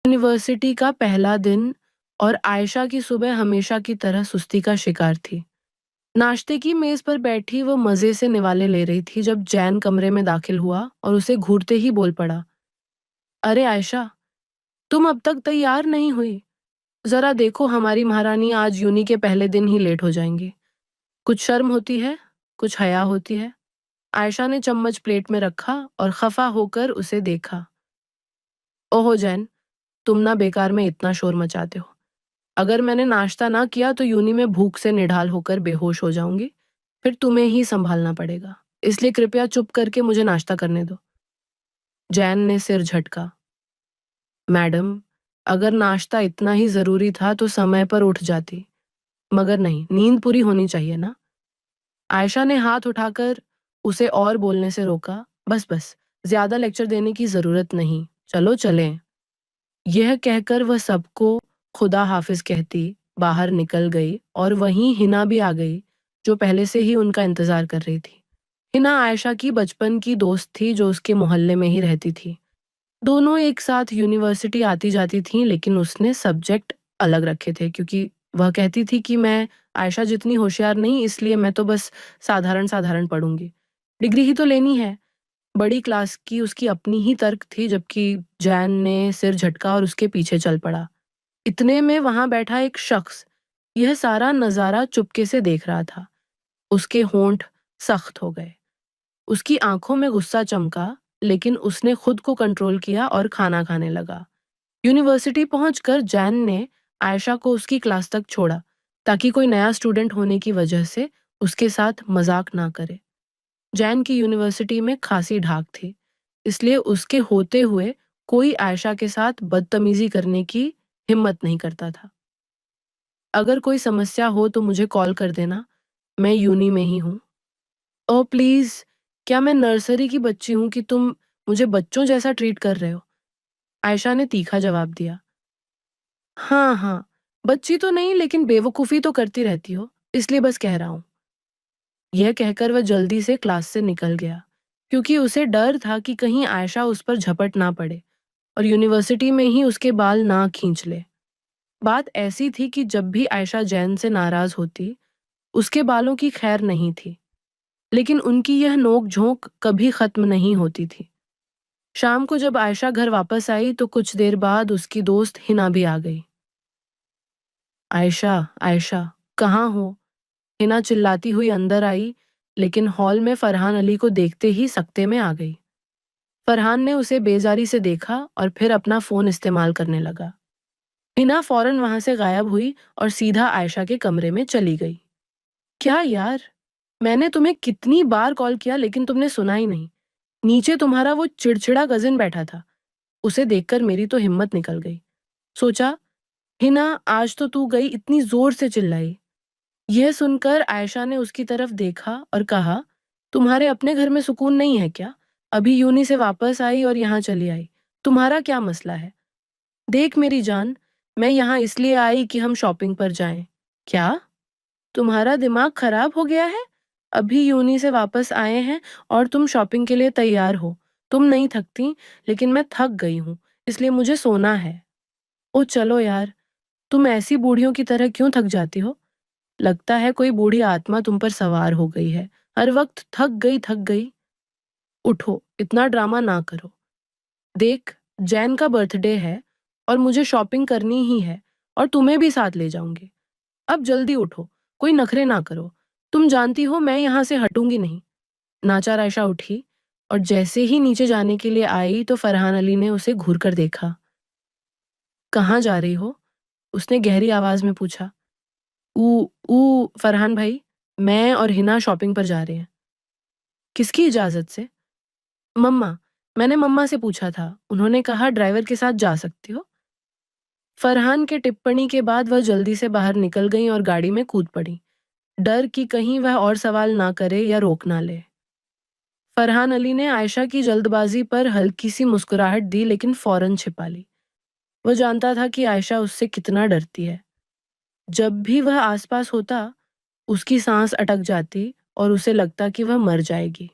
University का पहला दिन और आयशा की सुबह हमेशा की तरह सुस्ती का शिकार थी। नाश्ते की मेज पर बैठी वो मजे से निवाले ले रही थी जब जैन कमरे में दाखिल हुआ और उसे घूरते ही बोल पड़ा, अरे आयशा, तुम अब तक तैयार नहीं हुई। जरा देखो, हमारी महारानी आज यूनी के पहले दिन ही लेट हो जाएंगी। कुछ शर्म होती है, कुछ हया होती है। आयशा ने चम्मच प्लेट में रखा और खफा होकर उसे देखा। ओहो जैन, तुम ना बेकार में इतना शोर मचाते हो। अगर मैंने नाश्ता ना किया तो यूनी में भूख से निढाल होकर बेहोश हो जाऊंगी। फिर तुम्हें ही संभालना पड़ेगा। इसलिए कृपया चुप करके मुझे नाश्ता करने दो। जैन ने सिर झटका। मैडम, अगर नाश्ता इतना ही जरूरी था तो समय पर उठ जाती। मगर नहीं, नींद पूरी होनी चाहिए ना। आयशा ने हाथ उठाकर उसे और बोलने से रोका। बस बस, ज्यादा लेक्चर देने की जरूरत नहीं, चलो चलें। यह कहकर वह सबको खुदा हाफिज कहती बाहर निकल गई और वहीं हिना भी आ गई, जो पहले से ही उनका इंतजार कर रही थी। हिना आयशा की बचपन की दोस्त थी जो उसके मोहल्ले में ही रहती थी। दोनों एक साथ यूनिवर्सिटी आती जाती थीं, लेकिन उसने सब्जेक्ट अलग रखे थे क्योंकि वह कहती थी कि मैं आयशा जितनी होशियार नहीं, इसलिए मैं तो बस साधारण साधारण पढ़ूंगी। डिग्री ही तो लेनी है। बड़ी क्लास की उसकी अपनी ही तर्क थी, जबकि जैन ने सिर झटका और उसके पीछे चल पड़ा। इतने में वहां बैठा एक शख्स यह सारा नजारा चुपके से देख रहा था। उसके होंठ सख्त हो गए, उसकी आंखों में गुस्सा चमका, लेकिन उसने खुद को कंट्रोल किया और खाना खाने लगा। यूनिवर्सिटी पहुंचकर जैन ने आयशा को उसकी क्लास तक छोड़ा, ताकि कोई नया स्टूडेंट होने की वजह से उसके साथ मजाक ना करे। जैन की यूनिवर्सिटी में खासी ढाक थी, इसलिए उसके होते हुए कोई आयशा के साथ बदतमीजी करने की हिम्मत नहीं करता था। अगर कोई समस्या हो तो मुझे कॉल कर देना, मैं यूनी में ही हूँ। ओह प्लीज, क्या मैं नर्सरी की बच्ची हूँ कि तुम मुझे बच्चों जैसा ट्रीट कर रहे हो? आयशा ने तीखा जवाब दिया। हाँ हाँ, बच्ची तो नहीं, लेकिन बेवकूफ़ी तो करती रहती हो, इसलिए बस कह रहा हूँ। यह कहकर वह जल्दी से क्लास से निकल गया, क्योंकि उसे डर था कि कहीं आयशा उस पर झपट ना पड़े और यूनिवर्सिटी में ही उसके बाल ना खींच ले। बात ऐसी थी कि जब भी आयशा जैन से नाराज होती, उसके बालों की खैर नहीं थी, लेकिन उनकी यह नोक-झोंक कभी खत्म नहीं होती थी। शाम को जब आयशा घर वापस आई तो कुछ देर बाद उसकी दोस्त हिना भी आ गई। आयशा, आयशा, कहाँ हो? हिना चिल्लाती हुई अंदर आई, लेकिन हॉल में फरहान अली को देखते ही सकते में आ गई। फरहान ने उसे बेजारी से देखा और फिर अपना फोन इस्तेमाल करने लगा। हिना फौरन वहां से गायब हुई और सीधा आयशा के कमरे में चली गई। क्या यार, मैंने तुम्हें कितनी बार कॉल किया लेकिन तुमने सुना ही नहीं। नीचे तुम्हारा वो चिड़चिड़ा कजिन बैठा था। उसे देखकर मेरी तो हिम्मत निकल गई। सोचा, हिना आज तो तू गई, इतनी जोर से चिल्लाई। यह सुनकर आयशा ने उसकी तरफ देखा और कहा, तुम्हारे अपने घर में सुकून नहीं है क्या? अभी यूनी से वापस आई और यहाँ चली आई। तुम्हारा क्या मसला है? देख मेरी जान, मैं यहाँ इसलिए आई कि हम शॉपिंग पर जाएं। क्या? तुम्हारा दिमाग खराब हो गया है? अभी यूनी से वापस आए हैं और तुम शॉपिंग के लिए तैयार हो। तुम नहीं थकती, लेकिन मैं थक गई हूँ, इसलिए मुझे सोना है। ओ चलो यार, तुम ऐसी बूढ़ियों की तरह क्यों थक जाती हो? लगता है कोई बूढ़ी आत्मा तुम पर सवार हो गई है। हर वक्त थक गई। उठो, इतना ड्रामा ना करो। देख, जैन का बर्थडे है और मुझे शॉपिंग करनी ही है और तुम्हें भी साथ ले जाऊंगी। अब जल्दी उठो, कोई नखरे ना करो। तुम जानती हो मैं यहाँ से हटूंगी नहीं। नाचार आयशा उठी और जैसे ही नीचे जाने के लिए आई तो फरहान अली ने उसे घूर कर देखा। कहाँ जा रही हो? उसने गहरी आवाज में पूछा। ऊ ऊ फरहान भाई, मैं और हिना शॉपिंग पर जा रहे हैं। किसकी इजाजत से? मम्मा, मैंने मम्मा से पूछा था, उन्होंने कहा ड्राइवर के साथ जा सकती हो। फरहान के टिप्पणी के बाद वह जल्दी से बाहर निकल गई और गाड़ी में कूद पड़ी, डर कि कहीं वह और सवाल ना करे या रोक ना ले। फरहान अली ने आयशा की जल्दबाजी पर हल्की सी मुस्कुराहट दी, लेकिन फौरन छिपा ली। वह जानता था कि आयशा उससे कितना डरती है। जब भी वह आसपास होता, उसकी सांस अटक जाती और उसे लगता कि वह मर जाएगी।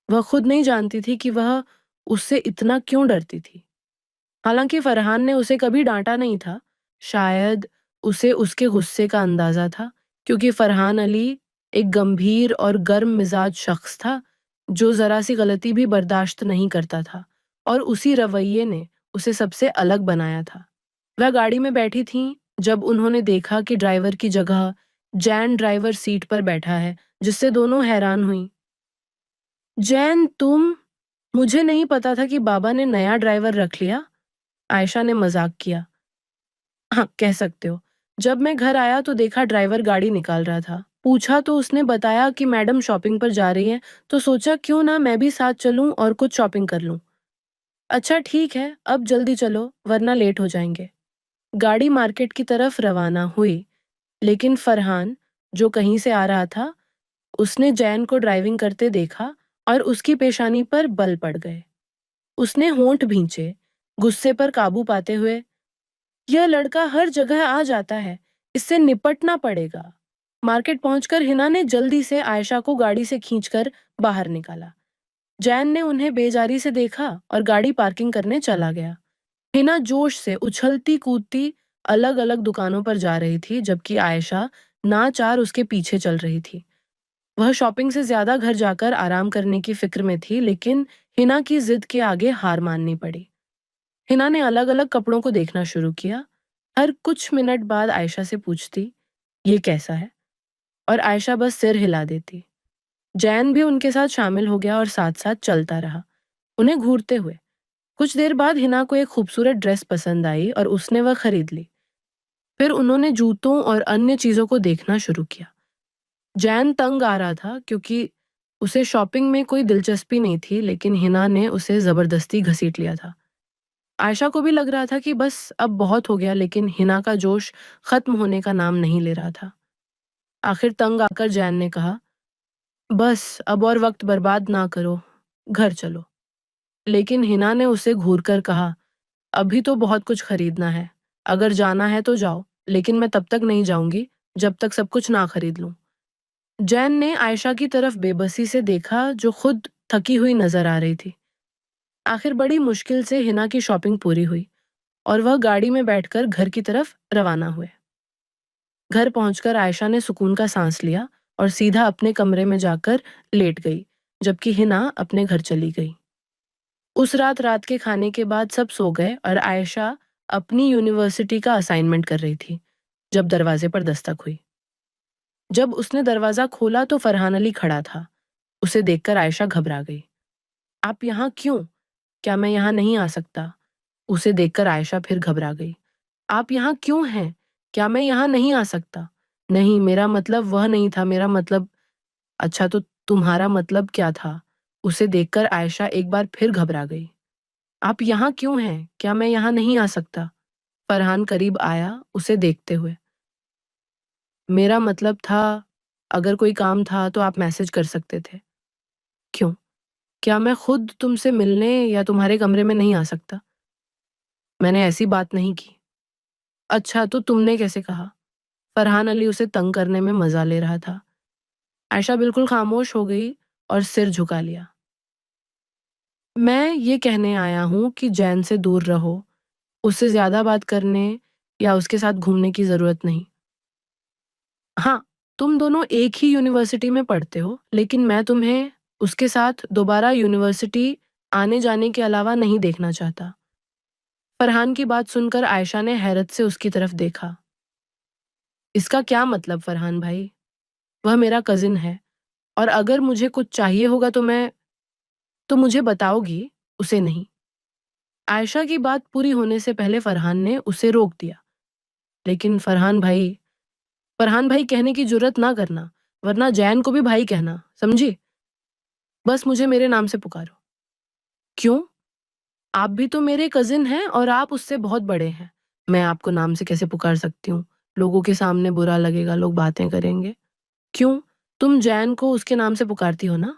वह खुद नहीं जानती थी कि वह उससे इतना क्यों डरती थी। हालांकि फरहान ने उसे कभी डांटा नहीं था। शायद उसे उसके गुस्से का अंदाजा था, क्योंकि फरहान अली एक गंभीर और गर्म मिजाज शख्स था जो जरा सी गलती भी बर्दाश्त नहीं करता था, और उसी रवैये ने उसे सबसे अलग बनाया था। वह गाड़ी में बैठी थीं जब उन्होंने देखा कि ड्राइवर की जगह जैन ड्राइवर सीट पर बैठा है, जिससे दोनों हैरान हुईं। जैन, तुम? मुझे नहीं पता था कि बाबा ने नया ड्राइवर रख लिया। आयशा ने मजाक किया। हाँ, कह सकते हो। जब मैं घर आया तो देखा ड्राइवर गाड़ी निकाल रहा था। पूछा तो उसने बताया कि मैडम शॉपिंग पर जा रही हैं, तो सोचा क्यों ना मैं भी साथ चलूं और कुछ शॉपिंग कर लूं। अच्छा ठीक है, अब जल्दी चलो वरना लेट हो जाएंगे। गाड़ी मार्केट की तरफ रवाना हुई, लेकिन फरहान, जो कहीं से आ रहा था, उसने जैन को ड्राइविंग करते देखा और उसकी पेशानी पर बल पड़ गए। उसने होंठ भींचे, गुस्से पर काबू पाते हुए, यह लड़का हर जगह आ जाता है, इससे निपटना पड़ेगा। मार्केट पहुंचकर हिना ने जल्दी से आयशा को गाड़ी से खींचकर बाहर निकाला। जैन ने उन्हें बेजारी से देखा और गाड़ी पार्किंग करने चला गया। हिना जोश से उछलती कूदती अलग अलग दुकानों पर जा रही थी, जबकि आयशा नाचार उसके पीछे चल रही थी। वह शॉपिंग से ज्यादा घर जाकर आराम करने की फिक्र में थी, लेकिन हिना की जिद के आगे हार माननी पड़ी। हिना ने अलग अलग कपड़ों को देखना शुरू किया। हर कुछ मिनट बाद आयशा से पूछती, ये कैसा है? और आयशा बस सिर हिला देती। जैन भी उनके साथ शामिल हो गया और साथ साथ चलता रहा, उन्हें घूरते हुए। कुछ देर बाद हिना को एक खूबसूरत ड्रेस पसंद आई और उसने वह खरीद ली। फिर उन्होंने जूतों और अन्य चीजों को देखना शुरू किया। जैन तंग आ रहा था, क्योंकि उसे शॉपिंग में कोई दिलचस्पी नहीं थी, लेकिन हिना ने उसे जबरदस्ती घसीट लिया था। आयशा को भी लग रहा था कि बस अब बहुत हो गया, लेकिन हिना का जोश खत्म होने का नाम नहीं ले रहा था। आखिर तंग आकर जैन ने कहा, बस अब और वक्त बर्बाद ना करो, घर चलो। लेकिन हिना ने उसे घूर कर कहा, अभी तो बहुत कुछ खरीदना है। अगर जाना है तो जाओ, लेकिन मैं तब तक नहीं जाऊंगी जब तक सब कुछ ना खरीद लूं। जैन ने आयशा की तरफ बेबसी से देखा, जो खुद थकी हुई नजर आ रही थी। आखिर बड़ी मुश्किल से हिना की शॉपिंग पूरी हुई और वह गाड़ी में बैठकर घर की तरफ रवाना हुए। घर पहुंचकर आयशा ने सुकून का सांस लिया और सीधा अपने कमरे में जाकर लेट गई, जबकि हिना अपने घर चली गई। उस रात के खाने के बाद सब सो गए और आयशा अपनी यूनिवर्सिटी का असाइनमेंट कर रही थी जब दरवाजे पर दस्तक हुई। जब उसने दरवाजा खोला तो फरहान अली खड़ा था। उसे देखकर आयशा घबरा गई। आप यहाँ क्यों? क्या मैं यहाँ नहीं आ सकता? उसे देखकर आयशा फिर घबरा गई। आप यहाँ क्यों हैं? क्या मैं यहाँ नहीं आ सकता? नहीं, मेरा मतलब वह नहीं था, मेरा मतलब। अच्छा, तो तुम्हारा मतलब क्या था? उसे देखकर आयशा एक बार फिर घबरा गई। आप यहाँ क्यों हैं? क्या मैं यहाँ नहीं आ सकता? फरहान करीब आया, उसे देखते हुए। मेरा मतलब था, अगर कोई काम था तो आप मैसेज कर सकते थे। क्यों? क्या मैं खुद तुमसे मिलने या तुम्हारे कमरे में नहीं आ सकता? मैंने ऐसी बात नहीं की। अच्छा, तो तुमने कैसे कहा? फरहान अली उसे तंग करने में मजा ले रहा था। आयशा बिल्कुल खामोश हो गई और सिर झुका लिया। मैं ये कहने आया हूँ कि जैन से दूर रहो। उससे ज्यादा बात करने या उसके साथ घूमने की जरूरत नहीं। हाँ, तुम दोनों एक ही यूनिवर्सिटी में पढ़ते हो, लेकिन मैं तुम्हें उसके साथ दोबारा यूनिवर्सिटी आने जाने के अलावा नहीं देखना चाहता। फरहान की बात सुनकर आयशा ने हैरत से उसकी तरफ देखा। इसका क्या मतलब फरहान भाई? वह मेरा कजिन है, और अगर मुझे कुछ चाहिए होगा तो मुझे बताओगी, उसे नहीं। आयशा की बात पूरी होने से पहले फरहान ने उसे रोक दिया। लेकिन फरहान भाई कहने की जुर्रत ना करना, वरना जैन को भी भाई कहना, समझी? बस मुझे मेरे नाम से पुकारो। क्यों? आप भी तो मेरे कजिन हैं और आप उससे बहुत बड़े हैं। मैं आपको नाम से कैसे पुकार सकती हूँ? लोगों के सामने बुरा लगेगा, लोग बातें करेंगे। क्यों? तुम जैन को उसके नाम से पुकारती हो ना?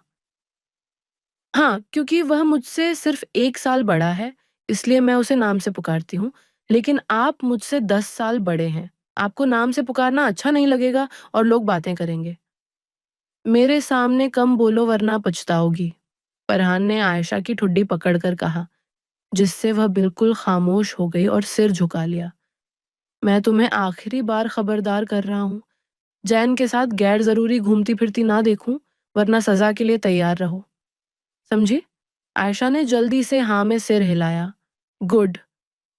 हाँ, क्योंकि वह मुझसे सिर्फ 1 साल बड़ा है, इसलिए मैं उसे नाम से पुकारती हूँ। लेकिन आप मुझसे 10 साल बड़े हैं। आपको नाम से पुकारना अच्छा नहीं लगेगा और लोग बातें करेंगे। मेरे सामने कम बोलो वरना पछताओगी। फरहान ने आयशा की ठुड्डी पकड़कर कहा। जिससे वह बिल्कुल खामोश हो गई और सिर झुका लिया। मैं तुम्हें आखिरी बार खबरदार कर रहा हूँ, जैन के साथ गैर जरूरी घूमती फिरती ना देखूं, वरना सजा के लिए तैयार रहो, समझी? आयशा ने जल्दी से हाँ में सिर हिलाया। गुड।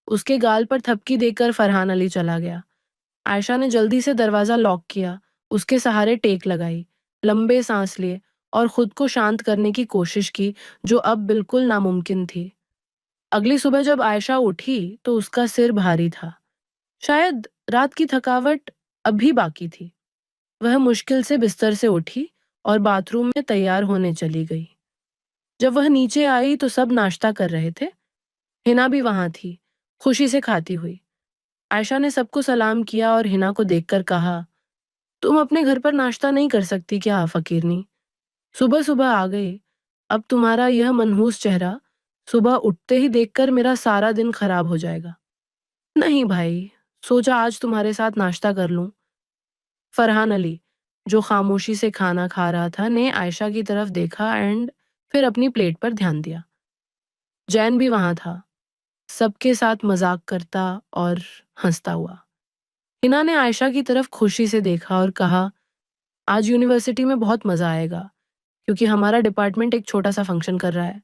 उसके गाल पर थपकी देकर फरहान अली चला गया। आयशा ने जल्दी से दरवाजा लॉक किया, उसके सहारे टेक लगाई, लंबे सांस लिए और खुद को शांत करने की कोशिश की, जो अब बिल्कुल नामुमकिन थी। अगली सुबह जब आयशा उठी तो उसका सिर भारी था। शायद रात की थकावट अभी बाकी थी। वह मुश्किल से बिस्तर से उठी और बाथरूम में तैयार होने चली गई। जब वह नीचे आई तो सब नाश्ता कर रहे थे। हिना भी वहां थी, खुशी से खाती हुई। आयशा ने सबको सलाम किया और हिना को देखकर कहा, तुम अपने घर पर नाश्ता नहीं कर सकती क्या फकीरनी? सुबह सुबह आ गई। अब तुम्हारा यह मनहूस चेहरा सुबह उठते ही देखकर मेरा सारा दिन खराब हो जाएगा। नहीं भाई, सोचा आज तुम्हारे साथ नाश्ता कर लूं। फरहान अली, जो खामोशी से खाना खा रहा था, ने आयशा की तरफ देखा एंड फिर अपनी प्लेट पर ध्यान दिया। जैन भी वहां था, सबके साथ मजाक करता और हंसता हुआ। हिना ने आयशा की तरफ खुशी से देखा और कहा, आज यूनिवर्सिटी में बहुत मजा आएगा, क्योंकि हमारा डिपार्टमेंट एक छोटा सा फंक्शन कर रहा है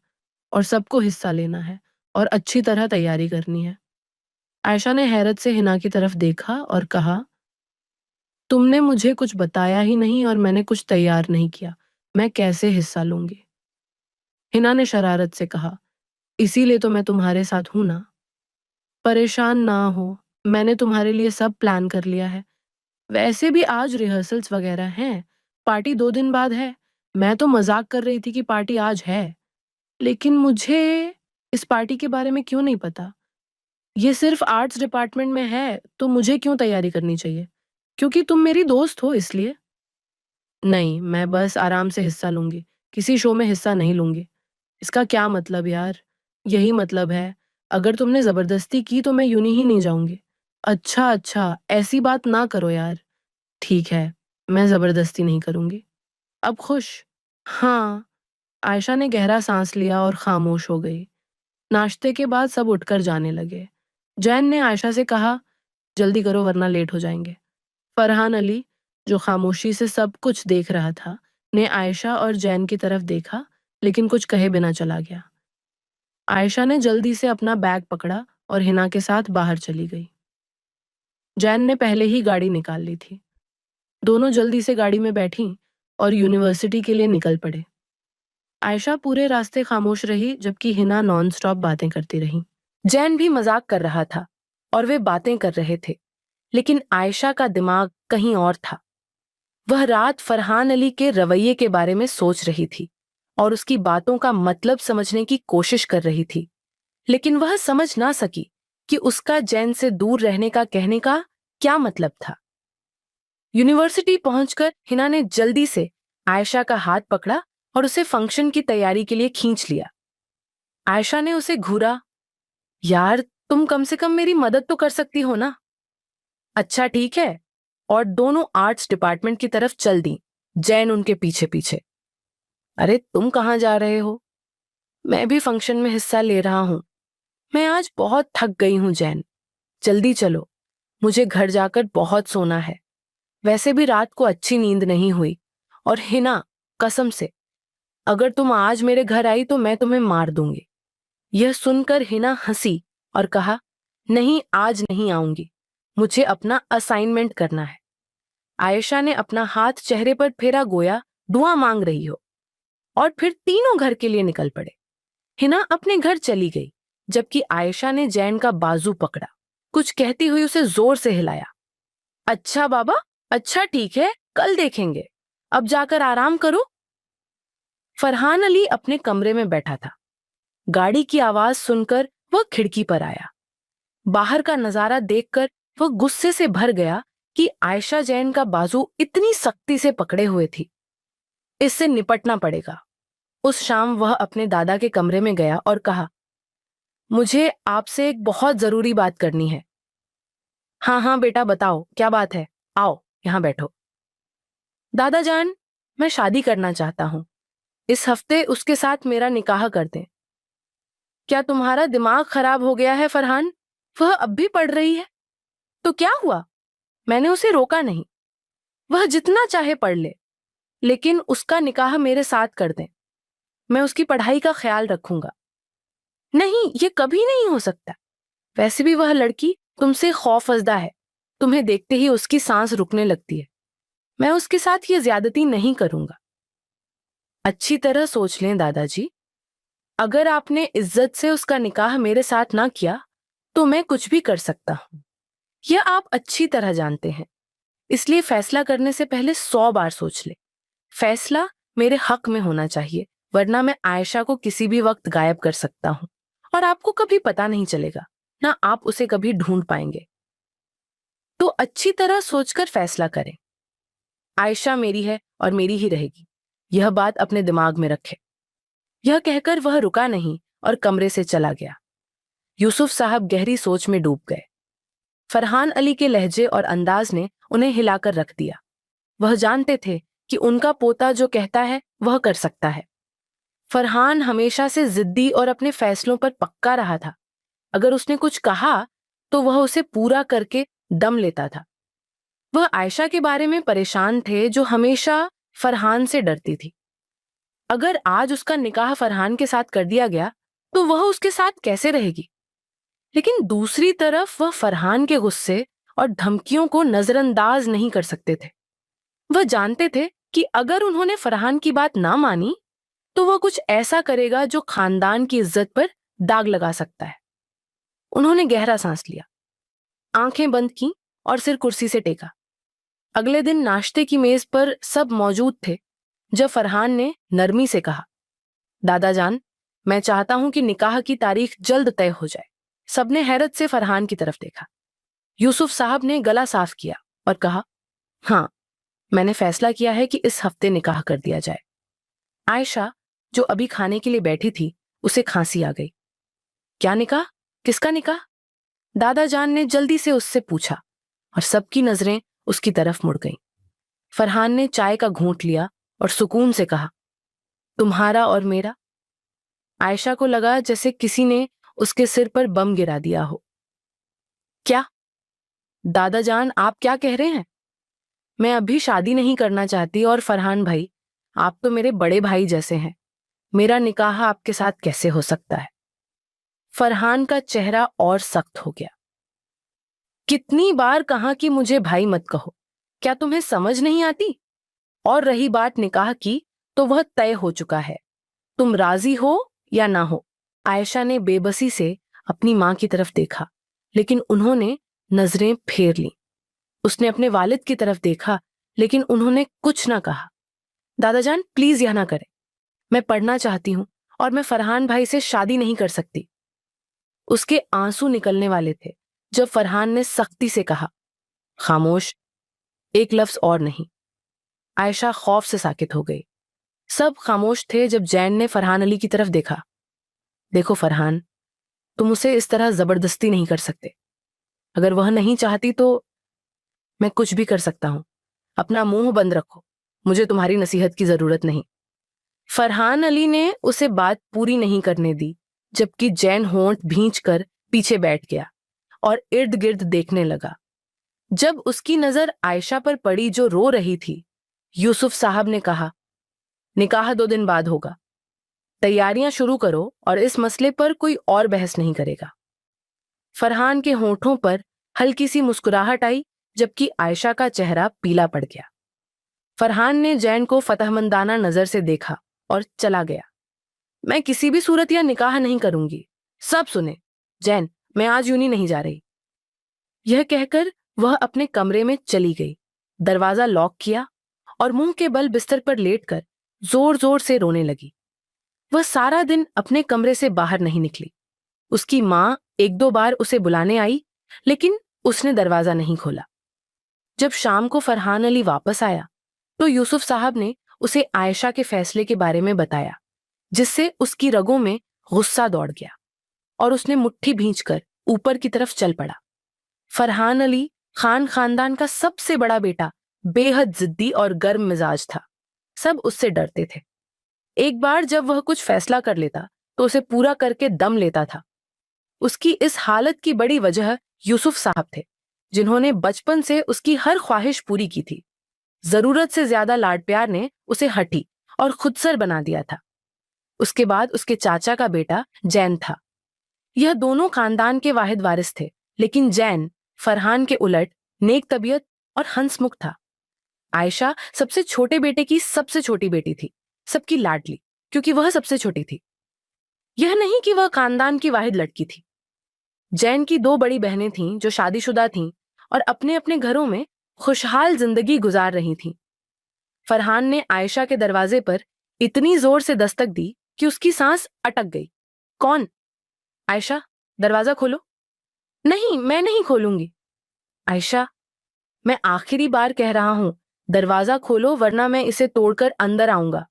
और सबको हिस्सा लेना है और अच्छी तरह तैयारी करनी है। आयशा ने हैरत से हिना की तरफ देखा और कहा, तुमने मुझे कुछ बताया ही नहीं और मैंने कुछ तैयार नहीं किया, मैं कैसे हिस्सा लूंगी? हिना ने शरारत से कहा, इसीलिए तो मैं तुम्हारे साथ हूं ना। परेशान ना हो, मैंने तुम्हारे लिए सब प्लान कर लिया है। वैसे भी आज रिहर्सल्स वगैरह हैं, पार्टी 2 दिन बाद है। मैं तो मजाक कर रही थी कि पार्टी आज है, लेकिन मुझे इस पार्टी के बारे में क्यों नहीं पता। ये सिर्फ आर्ट्स डिपार्टमेंट में है, तो मुझे क्यों तैयारी करनी चाहिए? क्योंकि तुम मेरी दोस्त हो इसलिए। नहीं, मैं बस आराम से हिस्सा लूंगी, किसी शो में हिस्सा नहीं लूंगी। इसका क्या मतलब यार? यही मतलब है, अगर तुमने जबरदस्ती की तो मैं यूं ही नहीं जाऊंगी। अच्छा अच्छा, ऐसी बात ना करो यार। ठीक है, मैं जबरदस्ती नहीं करूंगी। अब खुश? हाँ। आयशा ने गहरा सांस लिया और खामोश हो गई। नाश्ते के बाद सब उठकर जाने लगे। जैन ने आयशा से कहा, जल्दी करो वरना लेट हो जाएंगे। फरहान अली, जो खामोशी से सब कुछ देख रहा था, ने आयशा और जैन की तरफ देखा, लेकिन कुछ कहे बिना चला गया। आयशा ने जल्दी से अपना बैग पकड़ा और हिना के साथ बाहर चली गई। जैन ने पहले ही गाड़ी निकाल ली थी। दोनों जल्दी से गाड़ी में बैठी और यूनिवर्सिटी के लिए निकल पड़े। आयशा पूरे रास्ते खामोश रही, जबकि हिना नॉन स्टॉप बातें करती रही। जैन भी मजाक कर रहा था और वे बातें कर रहे थे, लेकिन आयशा का दिमाग कहीं और था। वह रात फरहान अली के रवैये के बारे में सोच रही थी और उसकी बातों का मतलब समझने की कोशिश कर रही थी, लेकिन वह समझ ना सकी कि उसका जैन से दूर रहने का कहने का क्या मतलब था। यूनिवर्सिटी पहुंचकर हिना ने जल्दी से आयशा का हाथ पकड़ा और उसे फंक्शन की तैयारी के लिए खींच लिया। आयशा ने उसे घूरा, यार तुम कम से कम मेरी मदद तो कर सकती हो ना। अच्छा ठीक है, और दोनों आर्ट्स डिपार्टमेंट की तरफ चल दी, जैन उनके पीछे पीछे। अरे तुम कहाँ जा रहे हो? मैं भी फंक्शन में हिस्सा ले रहा हूं। मैं आज बहुत थक गई हूं जैन, जल्दी चलो, मुझे घर जाकर बहुत सोना है। वैसे भी रात को अच्छी नींद नहीं हुई। और हिना, कसम से, अगर तुम आज मेरे घर आई तो मैं तुम्हें मार दूंगी। यह सुनकर हिना हंसी और कहा, नहीं आज नहीं आऊंगी, मुझे अपना असाइनमेंट करना है। आयशा ने अपना हाथ चेहरे पर फेरा, गोया दुआ मांग रही हो, और फिर तीनों घर के लिए निकल पड़े। हिना अपने घर चली गई, जबकि आयशा ने जैन का बाजू पकड़ा, कुछ कहती हुई उसे जोर से हिलाया। अच्छा बाबा, अच्छा ठीक है, कल देखेंगे, अब जाकर आराम करो। फरहान अली अपने कमरे में बैठा था। गाड़ी की आवाज सुनकर वह खिड़की पर आया। बाहर का नजारा देखकर वह गुस्से से भर गया कि आयशा जैन का बाजू इतनी सख्ती से पकड़े हुए थी। इससे निपटना पड़ेगा। उस शाम वह अपने दादा के कमरे में गया और कहा, मुझे आपसे एक बहुत जरूरी बात करनी है। हाँ हाँ बेटा बताओ, क्या बात है, आओ यहां बैठो। दादा जान, मैं शादी करना चाहता हूं। इस हफ्ते उसके साथ मेरा निकाह कर दें। क्या तुम्हारा दिमाग खराब हो गया है फरहान? वह अब भी पढ़ रही है। तो क्या हुआ? मैंने उसे रोका नहीं। वह जितना चाहे पढ़ ले, लेकिन उसका निकाह मेरे साथ कर दें। मैं उसकी पढ़ाई का ख्याल रखूंगा। नहीं, ये कभी नहीं हो सकता। वैसे भी वह लड़की तुमसे खौफजदा है। तुम्हें देखते ही उसकी सांस रुकने लगती है। मैं उसके साथ ये ज्यादती नहीं करूंगा। अच्छी तरह सोच लें दादाजी। अगर आपने इज्जत से उसका निकाह मेरे साथ ना किया तो मैं कुछ भी कर सकता हूं। यह आप अच्छी तरह जानते हैं। इसलिए फैसला करने से पहले 100 बार सोच ले। फैसला मेरे हक में होना चाहिए, वरना मैं आयशा को किसी भी वक्त गायब कर सकता हूं और आपको कभी पता नहीं चलेगा, ना आप उसे कभी ढूंढ पाएंगे। तो अच्छी तरह सोचकर फैसला करें। आयशा मेरी है और मेरी ही रहेगी। यह बात अपने दिमाग में रखें। यह कहकर वह रुका नहीं और कमरे से चला गया। यूसुफ साहब गहरी सोच में डूब गए। फरहान अली के लहजे और अंदाज ने उन्हें हिलाकर रख दिया। वह जानते थे कि उनका पोता जो कहता है वह कर सकता है। फरहान हमेशा से जिद्दी और अपने फैसलों पर पक्का रहा था। अगर उसने कुछ कहा तो वह उसे पूरा करके दम लेता था। वह आयशा के बारे में परेशान थे, जो हमेशा फरहान से डरती थी। अगर आज उसका निकाह फरहान के साथ कर दिया गया तो वह उसके साथ कैसे रहेगी? लेकिन दूसरी तरफ वह फरहान के गुस्से और धमकियों को नजरअंदाज नहीं कर सकते थे। वह जानते थे कि अगर उन्होंने फरहान की बात ना मानी तो वह कुछ ऐसा करेगा जो खानदान की इज्जत पर दाग लगा सकता है। उन्होंने गहरा सांस लिया, आंखें बंद की और सिर कुर्सी से टेका। अगले दिन नाश्ते की मेज पर सब मौजूद थे जब फरहान ने नरमी से कहा, दादा जान, मैं चाहता हूं कि निकाह की तारीख जल्द तय हो जाए। सबने हैरत से फरहान की तरफ देखा। यूसुफ साहब ने गला साफ किया और कहा, हाँ, मैंने फैसला किया है कि इस हफ्ते निकाह कर दिया जाए। आयशा, जो अभी खाने के लिए बैठी थी, उसे खांसी आ गई। क्या निकाह? किसका निकाह? दादा जान ने जल्दी से उससे पूछा और सबकी नजरें उसकी तरफ मुड़ गईं। फरहान ने चाय का घूंट लिया और सुकून से कहा, तुम्हारा और मेरा। आयशा को लगा जैसे किसी ने उसके सिर पर बम गिरा दिया हो। क्या? दादा जान, आप क्या कह रहे हैं? मैं अभी शादी नहीं करना चाहती और फरहान भाई, आप तो मेरे बड़े भाई जैसे हैं। मेरा निकाह आपके साथ कैसे हो सकता है? फरहान का चेहरा और सख्त हो गया। कितनी बार कहा कि मुझे भाई मत कहो, क्या तुम्हें समझ नहीं आती? और रही बात निकाह की, तो वह तय हो चुका है। तुम राजी हो या ना हो। आयशा ने बेबसी से अपनी मां की तरफ देखा, लेकिन उन्होंने नजरें फेर लीं। उसने अपने वालिद की तरफ देखा, लेकिन उन्होंने कुछ ना कहा। दादाजान, प्लीज यह ना करें। मैं पढ़ना चाहती हूं और मैं फरहान भाई से शादी नहीं कर सकती। उसके आंसू निकलने वाले थे जब फरहान ने सख्ती से कहा, खामोश, एक लफ्ज और नहीं। आयशा खौफ से साकित हो गई। सब खामोश थे जब जैन ने फरहान अली की तरफ देखा। देखो फरहान, तुम उसे इस तरह जबरदस्ती नहीं कर सकते। अगर वह नहीं चाहती तो मैं कुछ भी कर सकता हूं। अपना मुंह बंद रखो, मुझे तुम्हारी नसीहत की जरूरत नहीं। फरहान अली ने उसे बात पूरी नहीं करने दी, जबकि जैन होंठ भींच कर पीछे बैठ गया और इर्द गिर्द देखने लगा। जब उसकी नजर आयशा पर पड़ी जो रो रही थी, यूसुफ साहब ने कहा, निकाह 2 दिन बाद होगा। तैयारियां शुरू करो और इस मसले पर कोई और बहस नहीं करेगा। फरहान के होठों पर हल्की सी मुस्कुराहट आई, जबकि आयशा का चेहरा पीला पड़ गया। फरहान ने जैन को फतहमंदाना नजर से देखा और चला गया। मैं किसी भी सूरत या निकाह नहीं करूंगी। सब सुने। जैन, मैं आज यूं नहीं जा रही। यह कहकर वह अपने कमरे में चली गई, दरवाजा लॉक किया और मुंह के बल बिस्तर पर लेटकर जोर जोर से रोने लगी। वह सारा दिन अपने कमरे से बाहर नहीं निकली। उसकी मां 1-2 बार उसे बुलाने आई, लेकिन उसने दरवाजा नहीं खोला। जब शाम को फरहान अली वापस आया तो यूसुफ साहब ने उसे आयशा के फैसले के बारे में बताया, जिससे उसकी रगों में गुस्सा दौड़ गया और उसने मुट्ठी भींचकर ऊपर की तरफ चल पड़ा। फरहान अली खानदान का सबसे बड़ा बेटा बेहद जिद्दी और गर्म मिजाज था। सब उससे डरते थे। एक बार जब वह कुछ फैसला कर लेता तो उसे पूरा करके दम लेता था। उसकी इस हालत की बड़ी वजह यूसुफ साहब थे, जिन्होंने बचपन से उसकी हर ख्वाहिश पूरी की थी। जरूरत से ज्यादा लाड प्यार ने उसे हठी और खुदसर बना दिया था। उसके बाद उसके चाचा का बेटा जैन था। यह दोनों खानदान के वाहिद वारिस थे, लेकिन जैन फरहान के उलट नेक तबीयत और हंसमुख था। आयशा सबसे छोटे बेटे की सबसे छोटी बेटी थी, सबकी लाडली, क्योंकि वह सबसे छोटी थी। यह नहीं कि वह खानदान की वाहिद लड़की थी। जैन की दो बड़ी बहनें थीं जो शादीशुदा थीं और अपने अपने घरों में खुशहाल जिंदगी गुजार रही थीं। फरहान ने आयशा के दरवाजे पर इतनी जोर से दस्तक दी कि उसकी सांस अटक गई। कौन? आयशा, दरवाजा खोलो। नहीं, मैं नहीं खोलूंगी। आयशा, मैं आखिरी बार कह रहा हूं, दरवाजा खोलो वरना मैं इसे तोड़कर अंदर आऊंगा,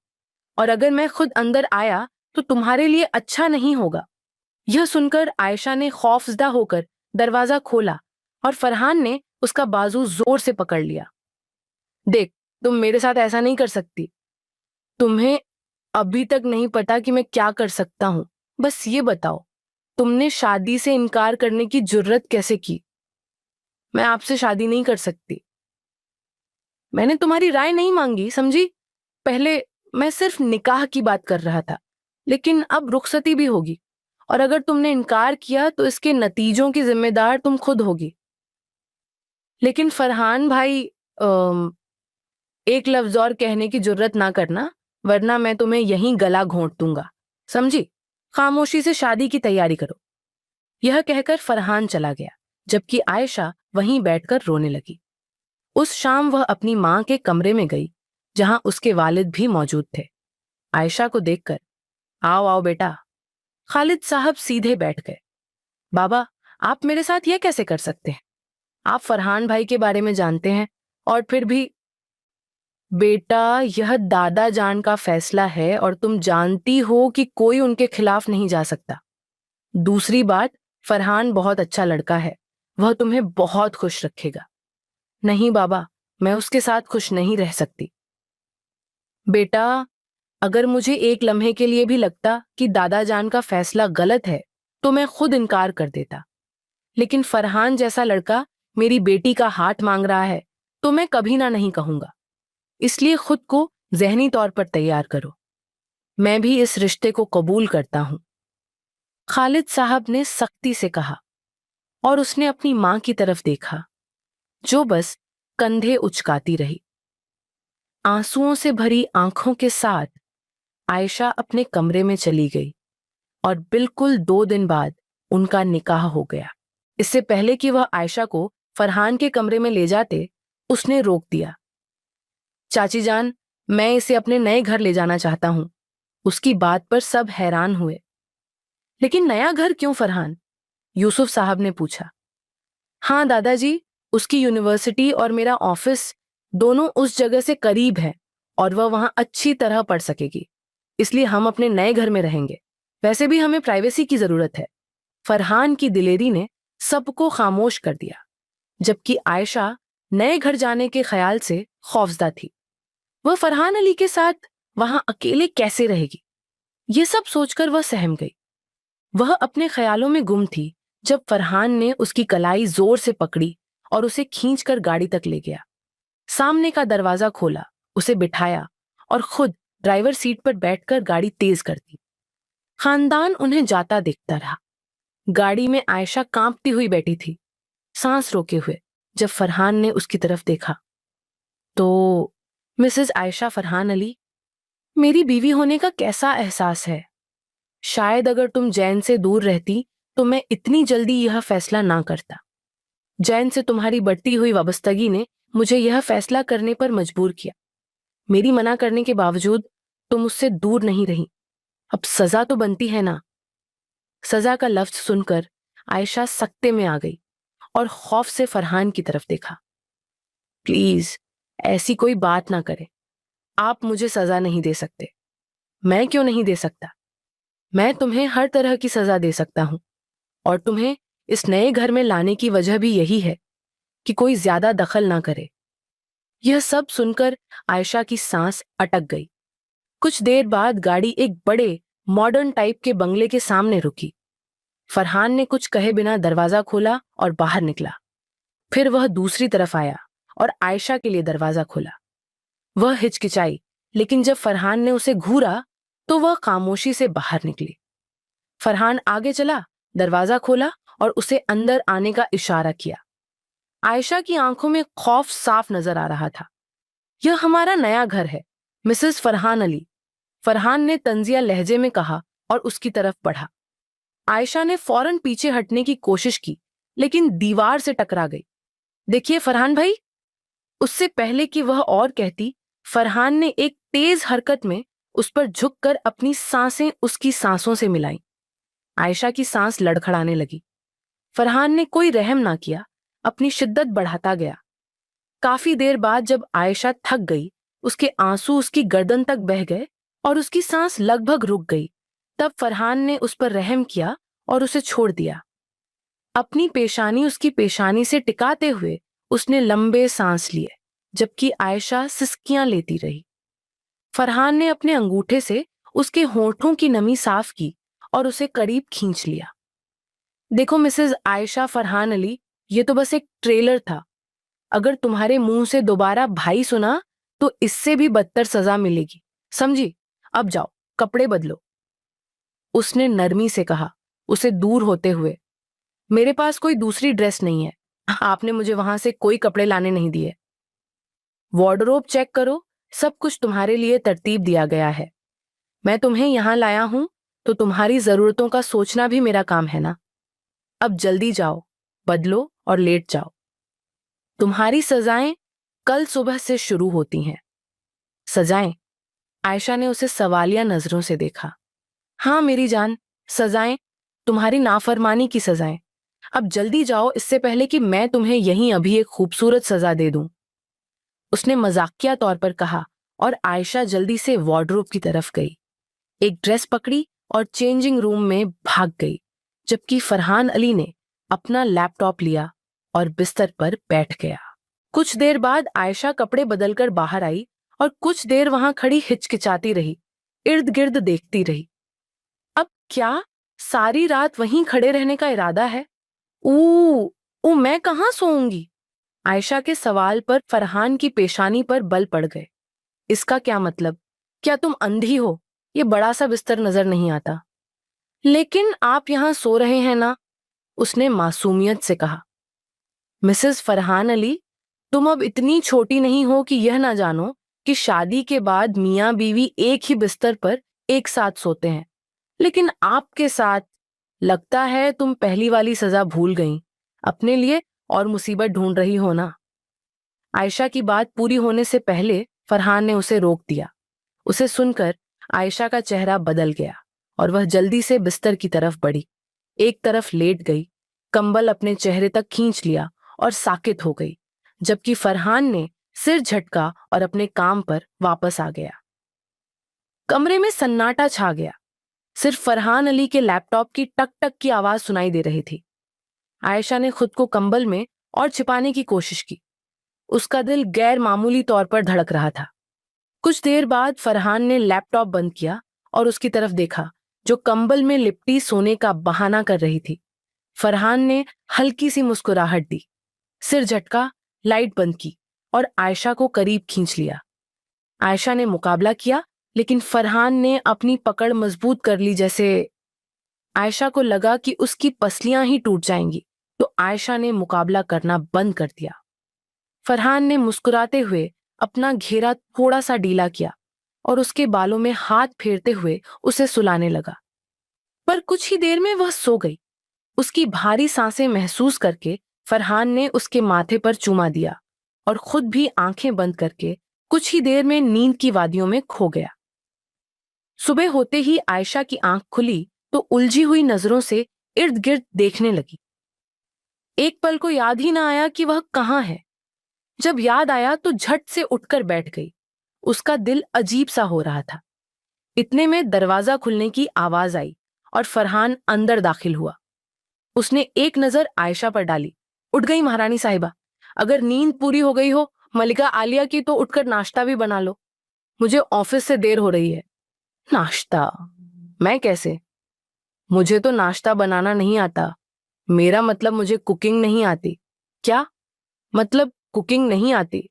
और अगर मैं खुद अंदर आया तो तुम्हारे लिए अच्छा नहीं होगा। यह सुनकर आयशा ने खौफजदा होकर दरवाजा खोला और फरहान ने उसका बाजू जोर से पकड़ लिया। देख, तुम मेरे साथ ऐसा नहीं कर सकती। तुम्हें अभी तक नहीं पता कि मैं क्या कर सकता हूं। बस ये बताओ, तुमने शादी से इनकार करने की जुर्रत कैसे की? मैं आपसे शादी नहीं कर सकती। मैंने तुम्हारी राय नहीं मांगी, समझी? पहले मैं सिर्फ निकाह की बात कर रहा था, लेकिन अब रुखसती भी होगी, और अगर तुमने इनकार किया तो इसके नतीजों की जिम्मेदार तुम खुद होगी। लेकिन फरहान भाई, एक लफ्ज और कहने की जुर्रत ना करना, वरना मैं तुम्हें यहीं गला घोंट दूंगा, समझी? खामोशी से शादी की तैयारी करो। यह कहकर फरहान चला गया, जबकि आयशा वहीं बैठकर रोने लगी। उस शाम वह अपनी मां के कमरे में गई, जहां उसके वालिद भी मौजूद थे। आयशा को देखकर, आओ आओ बेटा। खालिद साहब सीधे बैठ गए। बाबा, आप मेरे साथ यह कैसे कर सकते हैं? आप फरहान भाई के बारे में जानते हैं, और फिर भी। बेटा, यह दादा जान का फैसला है और तुम जानती हो कि कोई उनके खिलाफ नहीं जा सकता। दूसरी बात, फरहान बहुत अच्छा लड़का है, वह तुम्हें बहुत खुश रखेगा। नहीं बाबा, मैं उसके साथ खुश नहीं रह सकती। बेटा, अगर मुझे एक लम्हे के लिए भी लगता कि दादा जान का फैसला गलत है तो मैं खुद इनकार कर देता, लेकिन फरहान जैसा लड़का मेरी बेटी का हाथ मांग रहा है तो मैं कभी ना नहीं कहूंगा। इसलिए खुद को जहनी तौर पर तैयार करो। मैं भी इस रिश्ते को कबूल करता हूं, खालिद साहब ने सख्ती से कहा, और उसने अपनी मां की तरफ देखा, जो बस कंधे उचकाती रही। आंसुओं से भरी आंखों के साथ आयशा अपने कमरे में चली गई, और बिल्कुल 2 दिन बाद उनका निकाह हो गया। इससे पहले कि वह आयशा को फरहान के कमरे में ले जाते, उसने रोक दिया। चाची जान, मैं इसे अपने नए घर ले जाना चाहता हूं। उसकी बात पर सब हैरान हुए। लेकिन नया घर क्यों फरहान? यूसुफ साहब ने पूछा। हाँ दादाजी, उसकी यूनिवर्सिटी और मेरा ऑफिस दोनों उस जगह से करीब है, और वह वहां अच्छी तरह पढ़ सकेगी, इसलिए हम अपने नए घर में रहेंगे। वैसे भी हमें प्राइवेसी की जरूरत है। फरहान की दिलेरी ने सबको खामोश कर दिया, जबकि आयशा नए घर जाने के ख्याल से खौफजदा थी। वह फरहान अली के साथ वहां अकेले कैसे रहेगी? ये सब सोचकर वह सहम गई। वह अपने ख्यालों में गुम थी जब फरहान ने उसकी कलाई जोर से पकड़ी और उसे खींचकर गाड़ी तक ले गया। सामने का दरवाजा खोला, उसे बिठाया और खुद ड्राइवर सीट पर बैठकर गाड़ी तेज कर दी। खानदान उन्हें जाता देखता रहा। गाड़ी में आयशा कांपती हुई बैठी थी, सांस रोके हुए। जब फरहान ने उसकी तरफ देखा तो, मिसेस आयशा फरहान अली, मेरी बीवी होने का कैसा एहसास है? शायद अगर तुम जैन से दूर रहती तो मैं इतनी जल्दी यह फैसला ना करता। जैन से तुम्हारी बढ़ती हुई वाबस्तगी ने मुझे यह फैसला करने पर मजबूर किया। मेरी मना करने के बावजूद तुम उससे दूर नहीं रही। अब सजा तो बनती है ना? सजा का लफ्ज सुनकर आयशा सकते में आ गई और खौफ से फरहान की तरफ देखा। प्लीज, ऐसी कोई बात ना करे। आप मुझे सजा नहीं दे सकते। मैं क्यों नहीं दे सकता? मैं तुम्हें हर तरह की सजा दे सकता हूं, और तुम्हें इस नए घर में लाने की वजह भी यही है कि कोई ज्यादा दखल ना करे। यह सब सुनकर आयशा की सांस अटक गई। कुछ देर बाद गाड़ी एक बड़े मॉडर्न टाइप के बंगले के सामने रुकी। फरहान ने कुछ कहे बिना दरवाजा खोला और बाहर निकला। फिर वह दूसरी तरफ आया और आयशा के लिए दरवाजा खोला। वह हिचकिचाई, लेकिन जब फरहान ने उसे घूरा तो वह खामोशी से बाहर निकली। फरहान आगे चला, दरवाजा खोला और उसे अंदर आने का इशारा किया। आयशा की आंखों में खौफ साफ नजर आ रहा था। यह हमारा नया घर है, मिसेस फरहान अली, फरहान ने तंजिया लहजे में कहा और उसकी तरफ बढ़ा। आयशा ने फौरन पीछे हटने की कोशिश की, लेकिन दीवार से टकरा गई। देखिए फरहान भाई। उससे पहले कि वह और कहती, फरहान ने एक तेज हरकत में उस पर झुककर अपनी सांसें उसकी सांसों से मिलाई। आयशा की सांस लड़खड़ाने लगी। फरहान ने कोई रहम ना किया, अपनी शिद्दत बढ़ाता गया। काफी देर बाद जब आयशा थक गई, उसके आंसू उसकी गर्दन तक बह गए और उसकी सांस लगभग रुक गई, तब फरहान ने उस पर रहम किया और उसे छोड़ दिया। अपनी पेशानी उसकी पेशानी से टिकाते हुए उसने लंबे सांस लिए, जबकि आयशा सिसकियां लेती रही। फरहान ने अपने अंगूठे से उसके होंठों की नमी साफ की और उसे करीब खींच लिया। देखो मिसेस आयशा फरहान अली, ये तो बस एक ट्रेलर था। अगर तुम्हारे मुंह से दोबारा भाई सुना तो इससे भी बदतर सजा मिलेगी, समझी? अब जाओ, कपड़े बदलो, उसने नरमी से कहा, उसे दूर होते हुए। मेरे पास कोई दूसरी ड्रेस नहीं है, आपने मुझे वहां से कोई कपड़े लाने नहीं दिए। वार्डरोब चेक करो, सब कुछ तुम्हारे लिए तरतीब दिया गया है। मैं तुम्हें यहां लाया हूं तो तुम्हारी जरूरतों का सोचना भी मेरा काम है ना। अब जल्दी जाओ, बदलो और लेट जाओ। तुम्हारी सजाएं कल सुबह से शुरू होती हैं। सजाएं? आयशा ने उसे सवालिया नजरों से देखा। हाँ मेरी जान, सजाएं, तुम्हारी नाफरमानी की सजाएं। अब जल्दी जाओ, इससे पहले कि मैं तुम्हें यहीं अभी एक खूबसूरत सजा दे दूं, उसने मजाकिया तौर पर कहा और आयशा जल्दी से वार्डरोब की तरफ गई, एक ड्रेस पकड़ी और चेंजिंग रूम में भाग गई, जबकि फरहान अली ने अपना लैपटॉप लिया और बिस्तर पर बैठ गया। कुछ देर बाद आयशा कपड़े बदलकर बाहर आई और कुछ देर वहां खड़ी हिचकिचाती रही, इर्द गिर्द देखती रही। अब क्या सारी रात वहीं खड़े रहने का इरादा है? ऊ ऊ मैं कहाँ सोऊंगी? आयशा के सवाल पर फरहान की पेशानी पर बल पड़ गए। इसका क्या मतलब? क्या तुम अंधी हो? ये बड़ा सा बिस्तर नजर नहीं आता? लेकिन आप यहां सो रहे हैं ना, उसने मासूमियत से कहा। मिसेस फरहान अली, तुम अब इतनी छोटी नहीं हो कि यह ना जानो कि शादी के बाद मियां बीवी एक ही बिस्तर पर एक साथ सोते हैं। लेकिन आपके साथ लगता है तुम पहली वाली सजा भूल गई, अपने लिए और मुसीबत ढूंढ रही हो ना। आयशा की बात पूरी होने से पहले फरहान ने उसे रोक दिया। उसे सुनकर आयशा का चेहरा बदल गया और वह जल्दी से बिस्तर की तरफ बढ़ी, एक तरफ लेट गई, कंबल अपने चेहरे तक खींच लिया और साकित हो गई, जबकि फरहान ने सिर झटका और अपने काम पर वापस आ गया। कमरे में सन्नाटा छा गया, सिर्फ फरहान अली के लैपटॉप की टक टक की आवाज सुनाई दे रही थी। आयशा ने खुद को कंबल में और छिपाने की कोशिश की। उसका दिल गैर मामूली तौर पर धड़क रहा था। कुछ देर बाद फरहान ने लैपटॉप बंद किया और उसकी तरफ देखा, जो कंबल में लिपटी सोने का बहाना कर रही थी। फरहान ने हल्की सी मुस्कुराहट दी, सिर झटका, लाइट बंद की और आयशा को करीब खींच लिया। आयशा ने मुकाबला किया, लेकिन फरहान ने अपनी पकड़ मजबूत कर ली। जैसे आयशा को लगा कि उसकी पसलियां ही टूट जाएंगी, तो आयशा ने मुकाबला करना बंद कर दिया। फरहान ने मुस्कुराते हुए अपना घेरा थोड़ा सा ढीला किया और उसके बालों में हाथ फेरते हुए उसे सुलाने लगा। पर कुछ ही देर में वह सो गई। उसकी भारी सांसें महसूस करके फरहान ने उसके माथे पर चूमा दिया और खुद भी आंखें बंद करके कुछ ही देर में नींद की वादियों में खो गया। सुबह होते ही आयशा की आंख खुली तो उलझी हुई नजरों से इर्द गिर्द देखने लगी। एक पल को याद ही ना आया कि वह कहाँ है। जब याद आया तो झट से उठकर बैठ गई। उसका दिल अजीब सा हो रहा था। इतने में दरवाजा खुलने की आवाज आई और फरहान अंदर दाखिल हुआ। उसने एक नजर आयशा पर डाली। उठ गई महारानी साहिबा? अगर नींद पूरी हो गई हो मलिका आलिया की, तो उठकर नाश्ता भी बना लो, मुझे ऑफिस से देर हो रही है। नाश्ता? मैं कैसे? मुझे तो नाश्ता बनाना नहीं आता। मेरा मतलब मुझे कुकिंग नहीं आती। क्या? मतलब कुकिंग नहीं आती?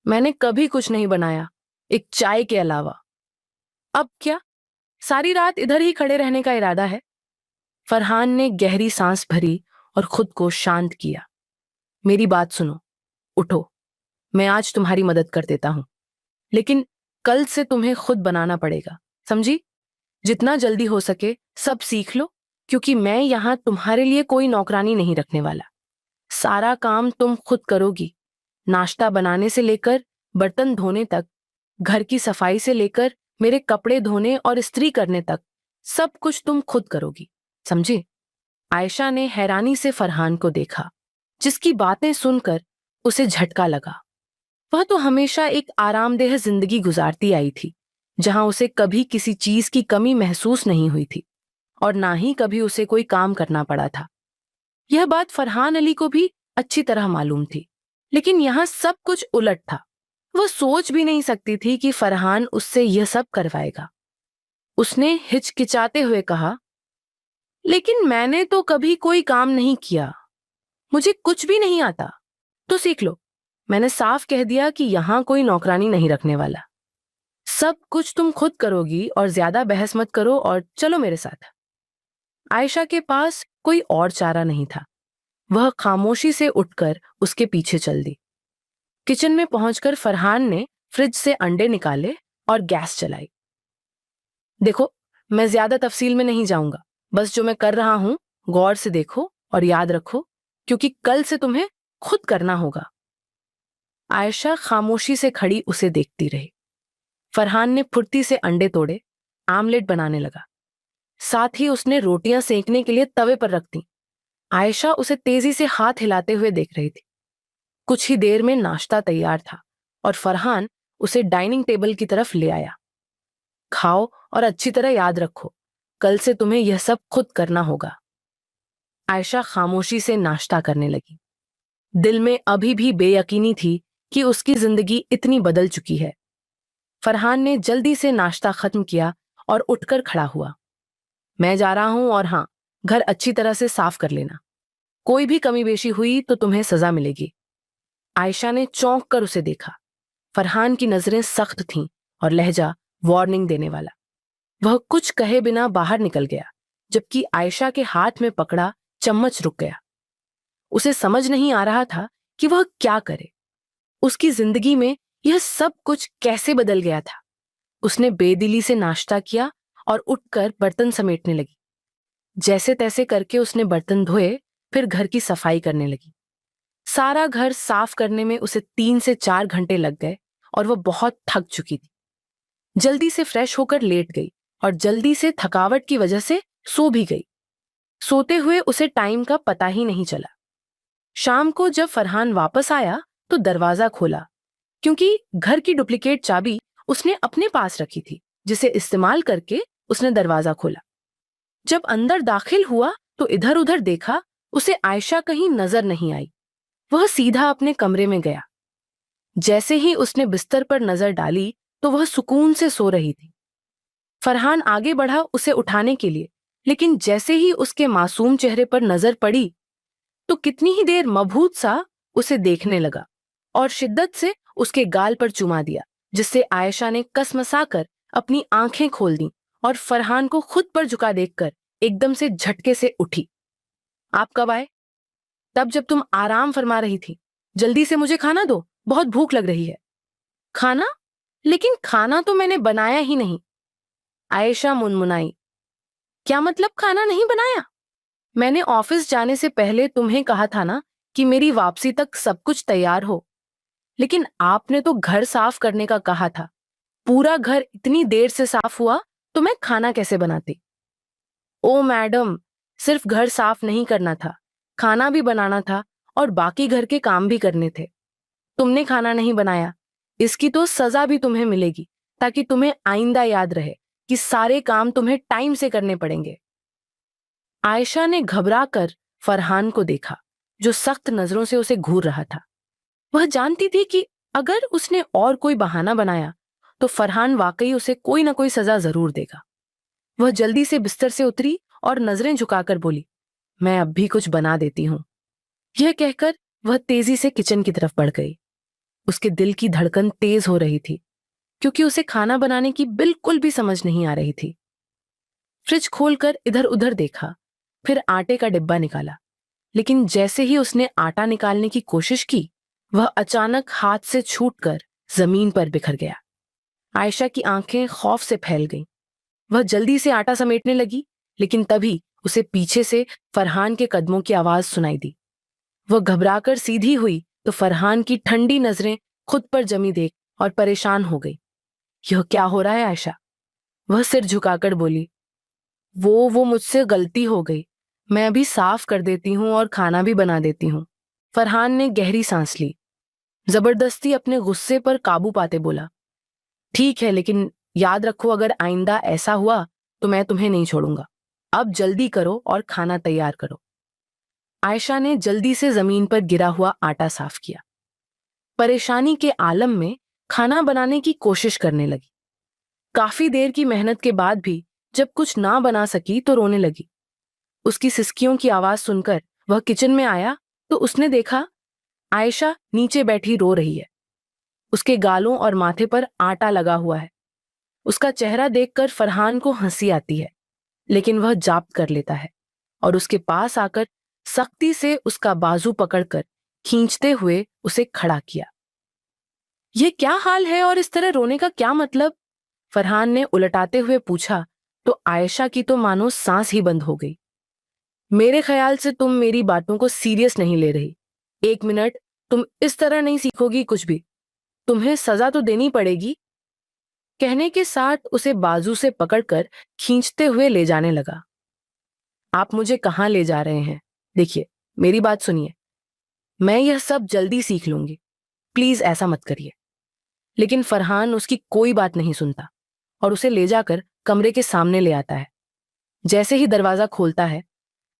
मैंने कभी कुछ नहीं बनाया, एक चाय के अलावा। अब क्या? सारी रात इधर ही खड़े रहने का इरादा है? फरहान ने गहरी सांस भरी और खुद को शांत किया। मेरी बात सुनो, उठो। मैं आज तुम्हारी मदद कर देता हूं, लेकिन कल से तुम्हें खुद बनाना पड़ेगा, समझी? जितना जल्दी हो सके सब सीख लो, क्योंकि मैं यहां तुम्हारे लिए कोई नौकरानी नहीं रखने वाला। सारा काम तुम खुद करोगी, नाश्ता बनाने से लेकर बर्तन धोने तक, घर की सफाई से लेकर मेरे कपड़े धोने और इस्त्री करने तक, सब कुछ तुम खुद करोगी, समझे? आयशा ने हैरानी से फरहान को देखा, जिसकी बातें सुनकर उसे झटका लगा। वह तो हमेशा एक आरामदेह जिंदगी गुजारती आई थी, जहां उसे कभी किसी चीज की कमी महसूस नहीं हुई थी और ना ही कभी उसे कोई काम करना पड़ा था। यह बात फरहान अली को भी अच्छी तरह मालूम थी, लेकिन यहां सब कुछ उलट था। वह सोच भी नहीं सकती थी कि फरहान उससे यह सब करवाएगा। उसने हिचकिचाते हुए कहा, लेकिन मैंने तो कभी कोई काम नहीं किया, मुझे कुछ भी नहीं आता। तो सीख लो। मैंने साफ कह दिया कि यहां कोई नौकरानी नहीं रखने वाला। सब कुछ तुम खुद करोगी और ज्यादा बहस मत करो और चलो मेरे साथ। आयशा के पास कोई और चारा नहीं था। वह खामोशी से उठकर उसके पीछे चल दी। किचन में पहुंचकर फरहान ने फ्रिज से अंडे निकाले और गैस चलाई। देखो, मैं ज्यादा तफसील में नहीं जाऊंगा, बस जो मैं कर रहा हूं गौर से देखो और याद रखो, क्योंकि कल से तुम्हें खुद करना होगा। आयशा खामोशी से खड़ी उसे देखती रही। फरहान ने फुर्ती से अंडे तोड़े, आमलेट बनाने लगा। साथ ही उसने रोटियां सेंकने के लिए तवे पर रख दी। आयशा उसे तेजी से हाथ हिलाते हुए देख रही थी। कुछ ही देर में नाश्ता तैयार था और फरहान उसे डाइनिंग टेबल की तरफ ले आया। खाओ और अच्छी तरह याद रखो, कल से तुम्हें यह सब खुद करना होगा। आयशा खामोशी से नाश्ता करने लगी। दिल में अभी भी बेयकीनी थी कि उसकी जिंदगी इतनी बदल चुकी है। फरहान ने जल्दी से नाश्ता खत्म किया और उठकर खड़ा हुआ। मैं जा रहा हूं और हाँ, घर अच्छी तरह से साफ कर लेना। कोई भी कमी बेशी हुई तो तुम्हें सजा मिलेगी। आयशा ने चौंक कर उसे देखा। फरहान की नजरें सख्त थीं और लहजा वार्निंग देने वाला। वह कुछ कहे बिना बाहर निकल गया, जबकि आयशा के हाथ में पकड़ा चम्मच रुक गया। उसे समझ नहीं आ रहा था कि वह क्या करे। उसकी जिंदगी में यह सब कुछ कैसे बदल गया था। उसने बेदिली से नाश्ता किया और उठकर बर्तन समेटने लगी। जैसे तैसे करके उसने बर्तन धोए, फिर घर की सफाई करने लगी। सारा घर साफ करने में उसे 3 से 4 घंटे लग गए और वह बहुत थक चुकी थी। जल्दी से फ्रेश होकर लेट गई और जल्दी से थकावट की वजह से सो भी गई। सोते हुए उसे टाइम का पता ही नहीं चला। शाम को जब फरहान वापस आया तो दरवाजा खोला, क्योंकि घर की डुप्लीकेट चाबी उसने अपने पास रखी थी, जिसे इस्तेमाल करके उसने दरवाजा खोला। जब अंदर दाखिल हुआ तो इधर उधर देखा, उसे आयशा कहीं नजर नहीं आई। वह सीधा अपने कमरे में गया। जैसे ही उसने बिस्तर पर नजर डाली तो वह सुकून से सो रही थी। फरहान आगे बढ़ा उसे उठाने के लिए, लेकिन जैसे ही उसके मासूम चेहरे पर नजर पड़ी तो कितनी ही देर मबहूत सा उसे देखने लगा और शिद्दत से उसके गाल पर चुमा दिया, जिससे आयशा ने कसमसाकर अपनी आंखें खोल दी और फरहान को खुद पर झुका देखकर एकदम से झटके से उठी। आप कब आए? तब जब तुम आराम फरमा रही थी। जल्दी से मुझे खाना दो, बहुत भूख लग रही है। खाना? लेकिन खाना तो मैंने बनाया ही नहीं। आयशा मुनमुनाई। क्या मतलब खाना नहीं बनाया? मैंने ऑफिस जाने से पहले तुम्हें कहा था ना कि मेरी वापसी तक सब कुछ तैयार हो, लेकिन आपने तो घर साफ करने का कहा था। पूरा घर इतनी देर से साफ हुआ तो मैं खाना कैसे बनाती? ओ मैडम, सिर्फ घर साफ नहीं करना था, खाना भी बनाना था और बाकी घर के काम भी करने थे। तुमने खाना नहीं बनाया, इसकी तो सजा भी तुम्हें मिलेगी, ताकि तुम्हें आइंदा याद रहे कि सारे काम तुम्हें टाइम से करने पड़ेंगे। आयशा ने घबराकर फरहान को देखा, जो सख्त नजरों से उसे घूर रहा था। वह जानती थी कि अगर उसने और कोई बहाना बनाया तो फरहान वाकई उसे कोई ना कोई सजा जरूर देगा। वह जल्दी से बिस्तर से उतरी और नजरें झुकाकर बोली, मैं अब भी कुछ बना देती हूँ। यह कहकर वह तेजी से किचन की तरफ बढ़ गई। उसके दिल की धड़कन तेज हो रही थी, क्योंकि उसे खाना बनाने की बिल्कुल भी समझ नहीं आ रही थी। फ्रिज खोलकर इधर उधर देखा, फिर आटे का डिब्बा निकाला, लेकिन जैसे ही उसने आटा निकालने की कोशिश की, वह अचानक हाथ से छूटकर जमीन पर बिखर गया। आयशा की आंखें खौफ से फैल गईं। वह जल्दी से आटा समेटने लगी, लेकिन तभी उसे पीछे से फरहान के कदमों की आवाज सुनाई दी। वह घबराकर सीधी हुई तो फरहान की ठंडी नजरें खुद पर जमी देख और परेशान हो गई। यह क्या हो रहा है आयशा? वह सिर झुकाकर बोली, वो मुझसे गलती हो गई। मैं अभी साफ कर देती हूँ और खाना भी बना देती हूँ। फरहान ने गहरी सांस ली। जबरदस्ती अपने गुस्से पर काबू पाते बोला, ठीक है, लेकिन याद रखो, अगर आइंदा ऐसा हुआ तो मैं तुम्हें नहीं छोड़ूंगा। अब जल्दी करो और खाना तैयार करो। आयशा ने जल्दी से जमीन पर गिरा हुआ आटा साफ किया। परेशानी के आलम में खाना बनाने की कोशिश करने लगी। काफी देर की मेहनत के बाद भी जब कुछ ना बना सकी तो रोने लगी। उसकी सिसकियों की आवाज सुनकर वह किचन में आया तो उसने देखा आयशा नीचे बैठी रो रही है। उसके गालों और माथे पर आटा लगा हुआ है। उसका चेहरा देखकर फरहान को हंसी आती है, लेकिन वह जाब्त कर लेता है और उसके पास आकर सख्ती से उसका बाजू पकड़कर खींचते हुए उसे खड़ा किया। ये क्या हाल है और इस तरह रोने का क्या मतलब? फरहान ने उलटाते हुए पूछा तो आयशा की तो मानो सांस ही बंद हो गई। मेरे ख्याल से तुम मेरी बातों को सीरियस नहीं ले रही। एक मिनट, तुम इस तरह नहीं सीखोगी कुछ भी। तुम्हें सजा तो देनी पड़ेगी। कहने के साथ उसे बाजू से पकड़कर खींचते हुए ले जाने लगा। आप मुझे कहाँ ले जा रहे हैं? देखिए, मेरी बात सुनिए, मैं यह सब जल्दी सीख लूंगी। प्लीज ऐसा मत करिए। लेकिन फरहान उसकी कोई बात नहीं सुनता और उसे ले जाकर कमरे के सामने ले आता है। जैसे ही दरवाजा खोलता है,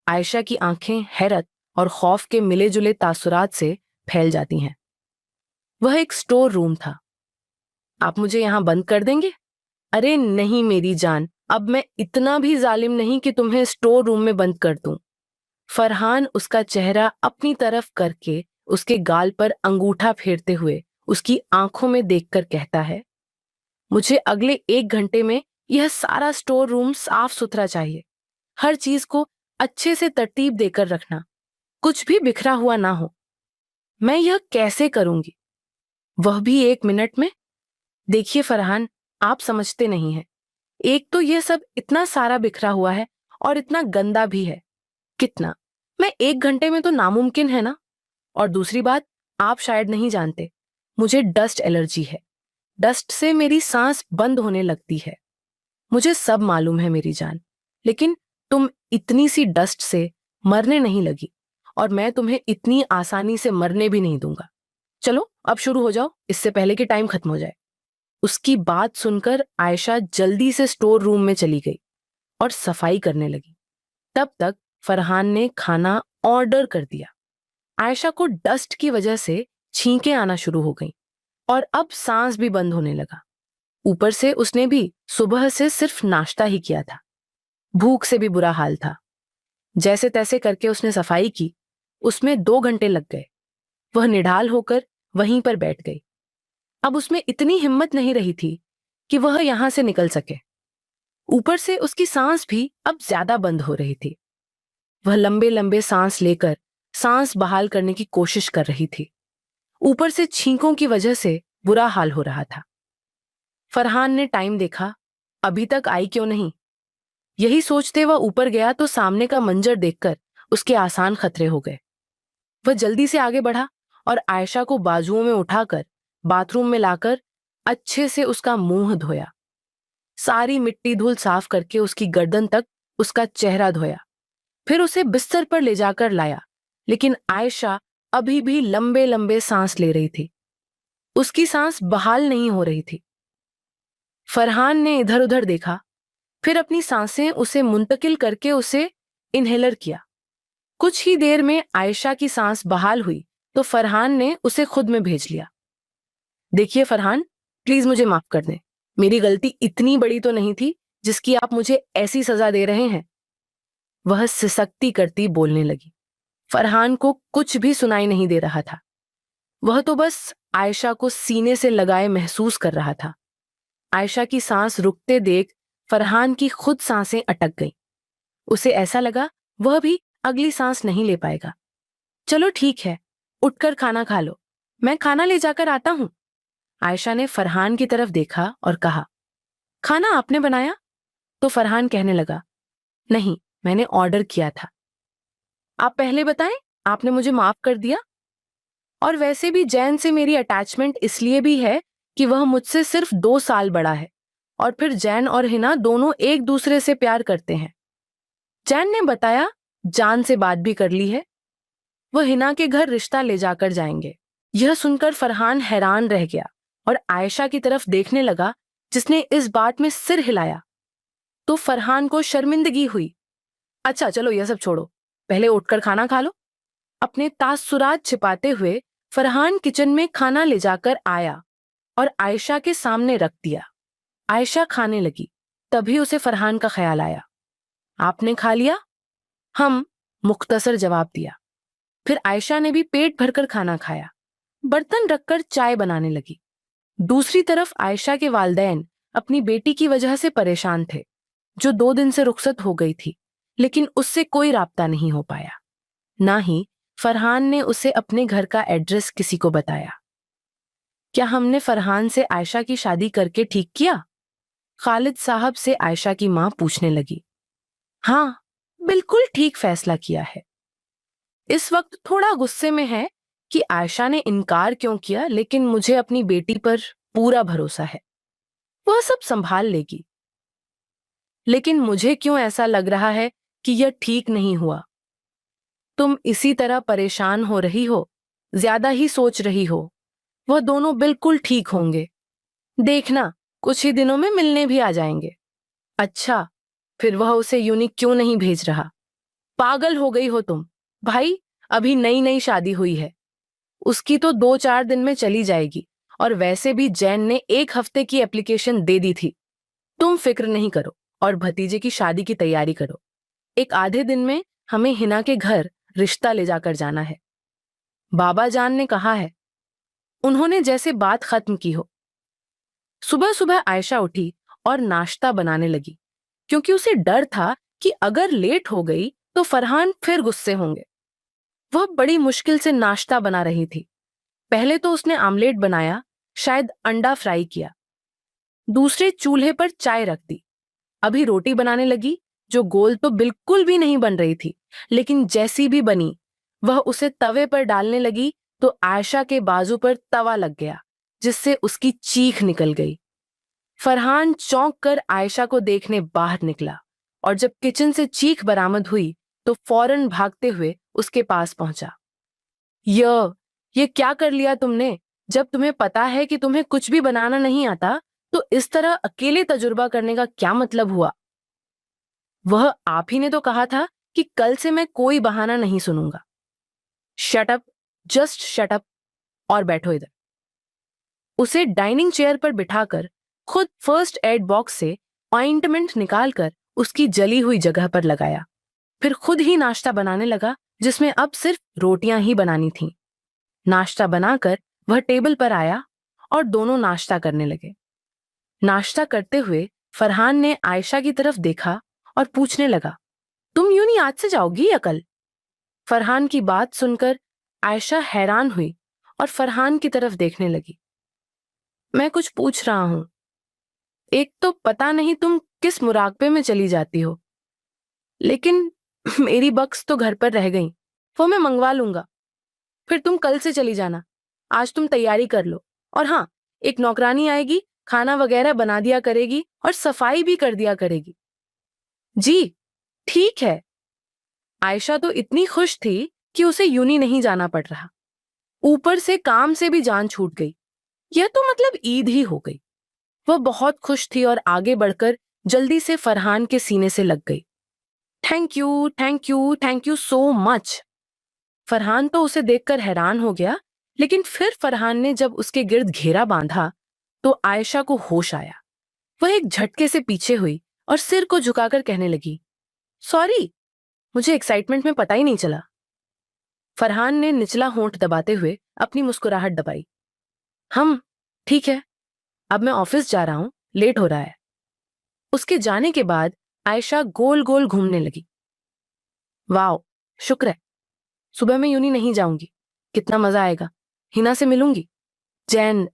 आयशा की आंखें हैरत और खौफ के मिले जुले तासुरात से फैल जाती हैं। वह एक स्टोर रूम था। आप मुझे यहां बंद कर देंगे? अरे नहीं मेरी जान, अब मैं इतना भी जालिम नहीं कि तुम्हें स्टोर रूम में बंद कर दूं। फरहान उसका चेहरा अपनी तरफ करके उसके गाल पर अंगूठा फेरते हुए उसकी आंखों में देखकर कहता है, मुझे अगले 1 घंटे में यह सारा स्टोर रूम साफ सुथरा चाहिए। हर चीज को अच्छे से तरतीब देकर रखना, कुछ भी बिखरा हुआ ना हो। मैं यह कैसे करूंगी? वह भी 1 मिनट में? देखिए फरहान, आप समझते नहीं हैं। एक तो यह सब इतना सारा बिखरा हुआ है और इतना गंदा भी है। कितना? मैं 1 घंटे में तो नामुमकिन है ना। और दूसरी बात, आप शायद नहीं जानते, मुझे डस्ट एलर्जी है। डस्ट से मेरी सांस बंद होने लगती है। मुझे सब मालूम है मेरी जान, लेकिन तुम इतनी सी डस्ट से मरने नहीं लगी और मैं तुम्हें इतनी आसानी से मरने भी नहीं दूंगा। चलो अब शुरू हो जाओ, इससे पहले कि टाइम खत्म हो जाए। उसकी बात सुनकर आयशा जल्दी से स्टोर रूम में चली गई और सफाई करने लगी। तब तक फरहान ने खाना ऑर्डर कर दिया। आयशा को डस्ट की वजह से छींकें आना शुरू हो गईं और अब सांस भी बंद होने लगा। ऊपर से उसने भी सुबह से सिर्फ नाश्ता ही किया था। भूख से भी बुरा हाल था। जैसे तैसे करके उसने सफाई की। उसमें 2 घंटे लग गए। वह निढाल होकर वहीं पर बैठ गई। अब उसमें इतनी हिम्मत नहीं रही थी कि वह यहां से निकल सके। ऊपर से उसकी सांस भी अब ज्यादा बंद हो रही थी। वह लंबे लंबे सांस लेकर सांस बहाल करने की कोशिश कर रही थी। ऊपर से छींकों की वजह से बुरा हाल हो रहा था। फरहान ने टाइम देखा, अभी तक आई क्यों नहीं। यही सोचते वह ऊपर गया तो सामने का मंजर देखकर उसके आसान खतरे हो गए। वह जल्दी से आगे बढ़ा और आयशा को बाजुओं में उठाकर बाथरूम में लाकर अच्छे से उसका मुंह धोया। सारी मिट्टी धूल साफ करके उसकी गर्दन तक उसका चेहरा धोया। फिर उसे बिस्तर पर ले जाकर लाया, लेकिन आयशा अभी भी लंबे लंबे सांस ले रही थी। उसकी सांस बहाल नहीं हो रही थी। फरहान ने इधर उधर देखा, फिर अपनी सांसें उसे मुंतकिल करके उसे इनहेलर किया। कुछ ही देर में आयशा की सांस बहाल हुई तो फरहान ने उसे खुद में भेज लिया। देखिए फरहान, प्लीज मुझे माफ कर दें। मेरी गलती इतनी बड़ी तो नहीं थी जिसकी आप मुझे ऐसी सजा दे रहे हैं? वह सिसकती करती बोलने लगी। फरहान को कुछ भी सुनाई नहीं दे रहा था। वह तो बस आयशा को सीने से लगाए महसूस कर रहा था। आयशा की सांस रुकते देख फरहान की खुद सांसें अटक गईं। उसे ऐसा लगा वह भी अगली सांस नहीं ले पाएगा। चलो ठीक है, उठकर खाना खा लो, मैं खाना ले जाकर आता हूं। आयशा ने फरहान की तरफ देखा और कहा, खाना आपने बनाया? तो फरहान कहने लगा, नहीं, मैंने ऑर्डर किया था। आप पहले बताएं, आपने मुझे माफ कर दिया। और वैसे भी जैन से मेरी अटैचमेंट इसलिए भी है कि वह मुझसे सिर्फ 2 साल बड़ा है, और फिर जैन और हिना दोनों एक दूसरे से प्यार करते हैं। जैन ने बताया जान से बात भी कर ली है, वह हिना के घर रिश्ता ले जाकर जाएंगे। यह सुनकर फरहान हैरान रह गया और आयशा की तरफ देखने लगा, जिसने इस बात में सिर हिलाया। तो फरहान को शर्मिंदगी हुई। अच्छा चलो यह सब छोड़ो, पहले उठकर खाना खा लो। अपने तासुरात छिपाते हुए फरहान किचन में खाना ले जाकर आया और आयशा के सामने रख दिया। आयशा खाने लगी, तभी उसे फरहान का ख्याल आया। आपने खा लिया? हम मुख्तसर जवाब दिया। फिर आयशा ने भी पेट भरकर खाना खाया। बर्तन रखकर चाय बनाने लगी। दूसरी तरफ आयशा के वालिदैन अपनी बेटी की वजह से परेशान थे, जो 2 दिन से रुखसत हो गई थी, लेकिन उससे कोई राब्ता नहीं हो पाया। ना ही फरहान ने उसे अपने घर का एड्रेस किसी को बताया। क्या हमने फरहान से आयशा की शादी करके ठीक किया? खालिद साहब से आयशा की मां पूछने लगी। हाँ, बिल्कुल ठीक फैसला किया है। इस वक्त थोड़ा गुस्से में है कि आयशा ने इनकार क्यों किया, लेकिन मुझे अपनी बेटी पर पूरा भरोसा है, वह सब संभाल लेगी। लेकिन मुझे क्यों ऐसा लग रहा है कि यह ठीक नहीं हुआ। तुम इसी तरह परेशान हो रही हो, ज्यादा ही सोच रही हो। वह दोनों बिल्कुल ठीक होंगे, देखना कुछ ही दिनों में मिलने भी आ जाएंगे। अच्छा, फिर वह उसे यूनिक क्यों नहीं भेज रहा? पागल हो गई हो तुम भाई, अभी नई नई शादी हुई है, उसकी तो 2-4 दिन में चली जाएगी, और वैसे भी जैन ने 1 हफ्ते की एप्लीकेशन दे दी थी। तुम फिक्र नहीं करो और भतीजे की शादी की तैयारी करो। एक आधे दिन में हमें हिना के घर रिश्ता ले जाकर जाना है, बाबा जान ने कहा है। उन्होंने जैसे बात खत्म की हो। सुबह सुबह आयशा उठी और नाश्ता बनाने लगी, क्योंकि उसे डर था कि अगर लेट हो गई तो फरहान फिर गुस्से होंगे। वह बड़ी मुश्किल से नाश्ता बना रही थी। पहले तो उसने आमलेट बनाया, शायद अंडा फ्राई किया। दूसरे चूल्हे पर चाय रख दी। अभी रोटी बनाने लगी, जो गोल तो बिल्कुल भी नहीं बन रही थी, लेकिन जैसी भी बनी वह उसे तवे पर डालने लगी तो आयशा के बाजू पर तवा लग गया, जिससे उसकी चीख निकल गई। फरहान चौंक कर आयशा को देखने बाहर निकला, और जब किचन से चीख बरामद हुई तो फौरन भागते हुए उसके पास पहुंचा। ये क्या कर लिया तुमने? जब तुम्हें पता है कि तुम्हें कुछ भी बनाना नहीं आता, तो इस तरह अकेले तजुर्बा करने का क्या मतलब हुआ? वह आप ही ने तो कहा था कि कल से मैं कोई बहाना नहीं सुनूंगा। Shut up, just shut up और बैठो इधर। उसे डाइनिंग चेयर पर बिठाकर खुद फर्स्ट एड बॉक्स से ऑइंटमेंट निकालकर उसकी जली हुई जगह पर लगाया। फिर खुद ही नाश्ता बनाने लगा, जिसमें अब सिर्फ रोटियां ही बनानी थीं। नाश्ता बनाकर वह टेबल पर आया और दोनों नाश्ता करने लगे। नाश्ता करते हुए फरहान ने आयशा की तरफ देखा और पूछने लगा, तुम यूं ही आज से जाओगी या कल? फरहान की बात सुनकर आयशा हैरान हुई और फरहान की तरफ देखने लगी। मैं कुछ पूछ रहा हूं। एक तो पता नहीं तुम किस मुराकबे में चली जाती हो, लेकिन मेरी बक्स तो घर पर रह गई, वो मैं मंगवा लूंगा। फिर तुम कल से चली जाना। आज तुम तैयारी कर लो, और हाँ, एक नौकरानी आएगी, खाना वगैरह बना दिया करेगी और सफाई भी कर दिया करेगी। जी ठीक है। आयशा तो इतनी खुश थी कि उसे यूं ही नहीं जाना पड़ रहा, ऊपर से काम से भी जान छूट गई। यह तो मतलब ईद ही हो गई। वह बहुत खुश थी और आगे बढ़कर जल्दी से फरहान के सीने से लग गई। Thank you, thank you, thank you so much. Farhan तो उसे देखकर हैरान हो गया, लेकिन फिर फरहान ने जब उसके गिर्द घेरा बांधा तो आयशा को होश आया। वह एक झटके से पीछे हुई और सिर को झुकाकर कहने लगी, सॉरी, मुझे एक्साइटमेंट में पता ही नहीं चला। फरहान ने निचला होंठ दबाते हुए अपनी मुस्कुराहट दबाई। ठीक है, अब मैं ऑफिस जा रहा हूं, लेट हो रहा है। उसके जाने के बाद आयशा गोल गोल घूमने लगी। वाओ, शुक्र है, सुबह मैं यूनी नहीं जाऊंगी, कितना मजा आएगा, हिना से मिलूंगी। जैन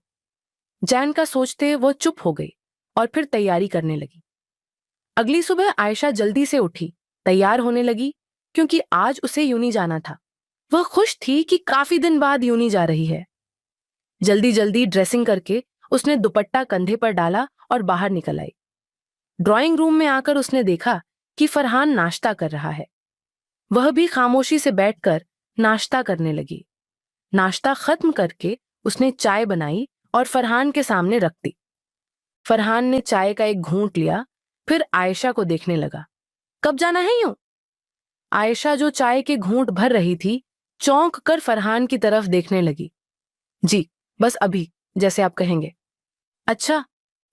जैन का सोचते वो चुप हो गई और फिर तैयारी करने लगी। अगली सुबह आयशा जल्दी से उठी, तैयार होने लगी, क्योंकि आज उसे यूनी जाना था। वह खुश थी कि काफी दिन बाद यूनी जा रही है। जल्दी जल्दी ड्रेसिंग करके उसने दुपट्टा कंधे पर डाला और बाहर निकल आई। ड्राइंग रूम में आकर उसने देखा कि फरहान नाश्ता कर रहा है। वह भी खामोशी से बैठकर नाश्ता करने लगी। नाश्ता खत्म करके उसने चाय बनाई और फरहान के सामने रख दी। फरहान ने चाय का एक घूंट लिया, फिर आयशा को देखने लगा। कब जाना है यूं? आयशा जो चाय के घूंट भर रही थी, चौंक कर फरहान की तरफ देखने लगी। जी, बस अभी, जैसे आप कहेंगे। अच्छा,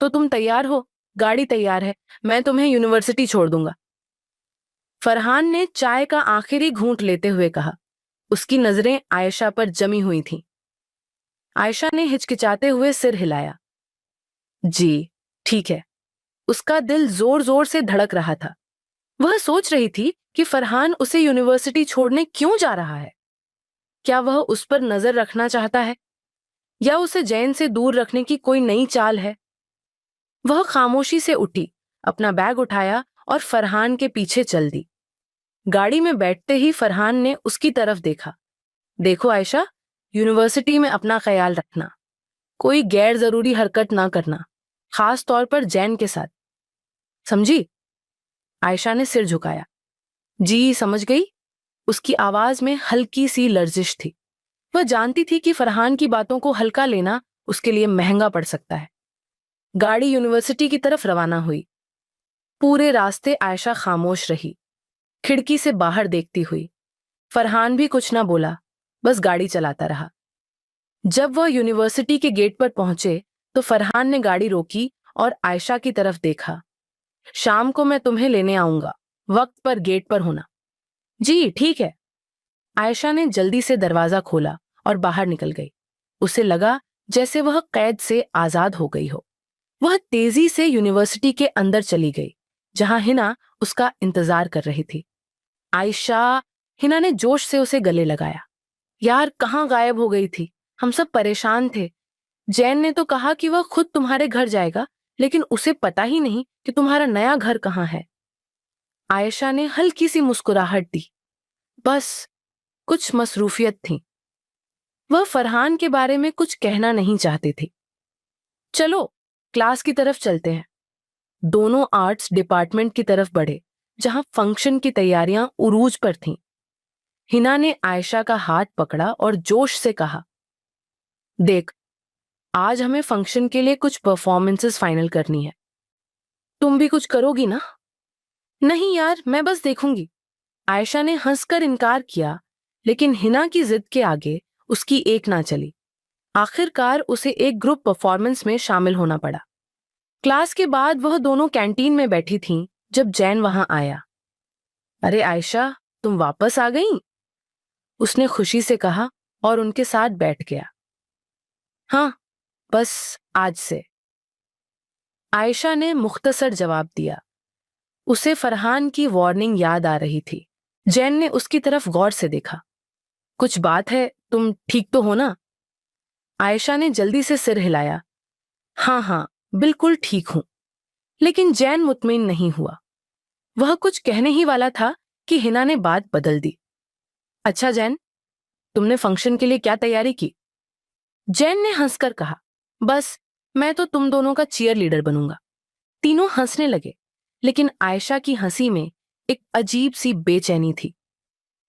तो तुम तैयार हो? गाड़ी तैयार है, मैं तुम्हें यूनिवर्सिटी छोड़ दूंगा। फरहान ने चाय का आखिरी घूंट लेते हुए कहा। उसकी नजरें आयशा पर जमी हुई थीं। आयशा ने हिचकिचाते हुए सिर हिलाया। जी, ठीक है। उसका दिल जोर जोर से धड़क रहा था। वह सोच रही थी कि फरहान उसे यूनिवर्सिटी छोड़ने क्यों जा रहा है। क्या वह उस पर नजर रखना चाहता है, या उसे जैन से दूर रखने की कोई नई चाल है? वह खामोशी से उठी, अपना बैग उठाया और फरहान के पीछे चल दी। गाड़ी में बैठते ही फरहान ने उसकी तरफ देखा। देखो आयशा, यूनिवर्सिटी में अपना ख्याल रखना, कोई गैर जरूरी हरकत ना करना, खास तौर पर जैन के साथ, समझी? आयशा ने सिर झुकाया। जी, समझ गई। उसकी आवाज में हल्की सी लर्जिश थी। वह जानती थी कि फरहान की बातों को हल्का लेना उसके लिए महंगा पड़ सकता है। गाड़ी यूनिवर्सिटी की तरफ रवाना हुई। पूरे रास्ते आयशा खामोश रही, खिड़की से बाहर देखती हुई। फरहान भी कुछ ना बोला, बस गाड़ी चलाता रहा। जब वह यूनिवर्सिटी के गेट पर पहुंचे तो फरहान ने गाड़ी रोकी और आयशा की तरफ देखा। शाम को मैं तुम्हें लेने आऊंगा, वक्त पर गेट पर होना। जी, ठीक है। आयशा ने जल्दी से दरवाजा खोला और बाहर निकल गई। उसे लगा जैसे वह कैद से आजाद हो गई हो। वह तेजी से यूनिवर्सिटी के अंदर चली गई, जहां हिना उसका इंतजार कर रही थी। आयशा, हिना ने जोश से उसे गले लगाया। यार, कहाँ गायब हो गई थी? हम सब परेशान थे। जैन ने तो कहा कि वह खुद तुम्हारे घर जाएगा, लेकिन उसे पता ही नहीं कि तुम्हारा नया घर कहाँ है। आयशा ने हल्की सी मुस्कुराहट दी। बस कुछ मसरूफियत थी। वह फरहान के बारे में कुछ कहना नहीं चाहती थी। चलो, क्लास की तरफ चलते हैं। दोनों आर्ट्स डिपार्टमेंट की तरफ बढ़े, जहां फंक्शन की तैयारियां उरूज पर थीं। हिना ने आयशा का हाथ पकड़ा और जोश से कहा, देख, आज हमें फंक्शन के लिए कुछ परफॉर्मेंसेस फाइनल करनी है। तुम भी कुछ करोगी ना? नहीं यार, मैं बस देखूंगी। आयशा ने हंसकर इनकार किया, लेकिन हिना की जिद के आगे उसकी एक ना चली। आखिरकार उसे एक ग्रुप परफॉर्मेंस में शामिल होना पड़ा। क्लास के बाद वह दोनों कैंटीन में बैठी थीं जब जैन वहां आया। अरे आयशा, तुम वापस आ गईं? उसने खुशी से कहा और उनके साथ बैठ गया। हाँ, बस आज से, आयशा ने मुख्तसर जवाब दिया। उसे फरहान की वार्निंग याद आ रही थी। जैन ने उसकी तरफ गौर से देखा। कुछ बात है, तुम ठीक तो हो ना? आयशा ने जल्दी से सिर हिलाया। हाँ हाँ, बिल्कुल ठीक हूं। लेकिन जैन मुतमिन नहीं हुआ। वह कुछ कहने ही वाला था कि हिना ने बात बदल दी। अच्छा जैन, तुमने फंक्शन के लिए क्या तैयारी की? जैन ने हंसकर कहा, बस मैं तो तुम दोनों का चीयर लीडर बनूंगा। तीनों हंसने लगे, लेकिन आयशा की हंसी में एक अजीब सी बेचैनी थी।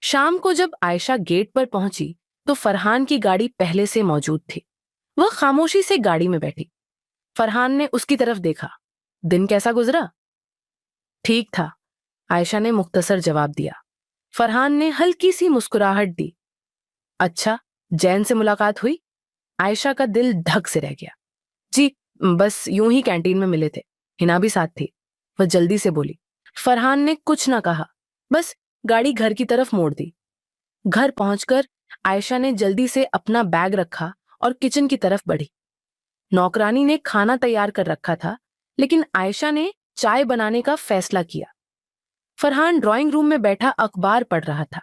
शाम को जब आयशा गेट पर पहुंची तो फरहान की गाड़ी पहले से मौजूद थी। वह खामोशी से गाड़ी में बैठी। फरहान ने उसकी तरफ देखा। दिन कैसा गुजरा? ठीक था, आयशा ने मुख्तसर जवाब दिया। फरहान ने हल्की सी मुस्कुराहट दी। अच्छा, जैन से मुलाकात हुई? आयशा का दिल धक से रह गया। जी, बस यूं ही कैंटीन में मिले थे, हिना भी साथ थी। वह जल्दी से बोली। फरहान ने कुछ ना कहा, बस गाड़ी घर की तरफ मोड़ दी। घर पहुंचकर आयशा ने जल्दी से अपना बैग रखा और किचन की तरफ बढ़ी। नौकरानी ने खाना तैयार कर रखा था, लेकिन आयशा ने चाय बनाने का फैसला किया। फरहान ड्राइंग रूम में बैठा अखबार पढ़ रहा था।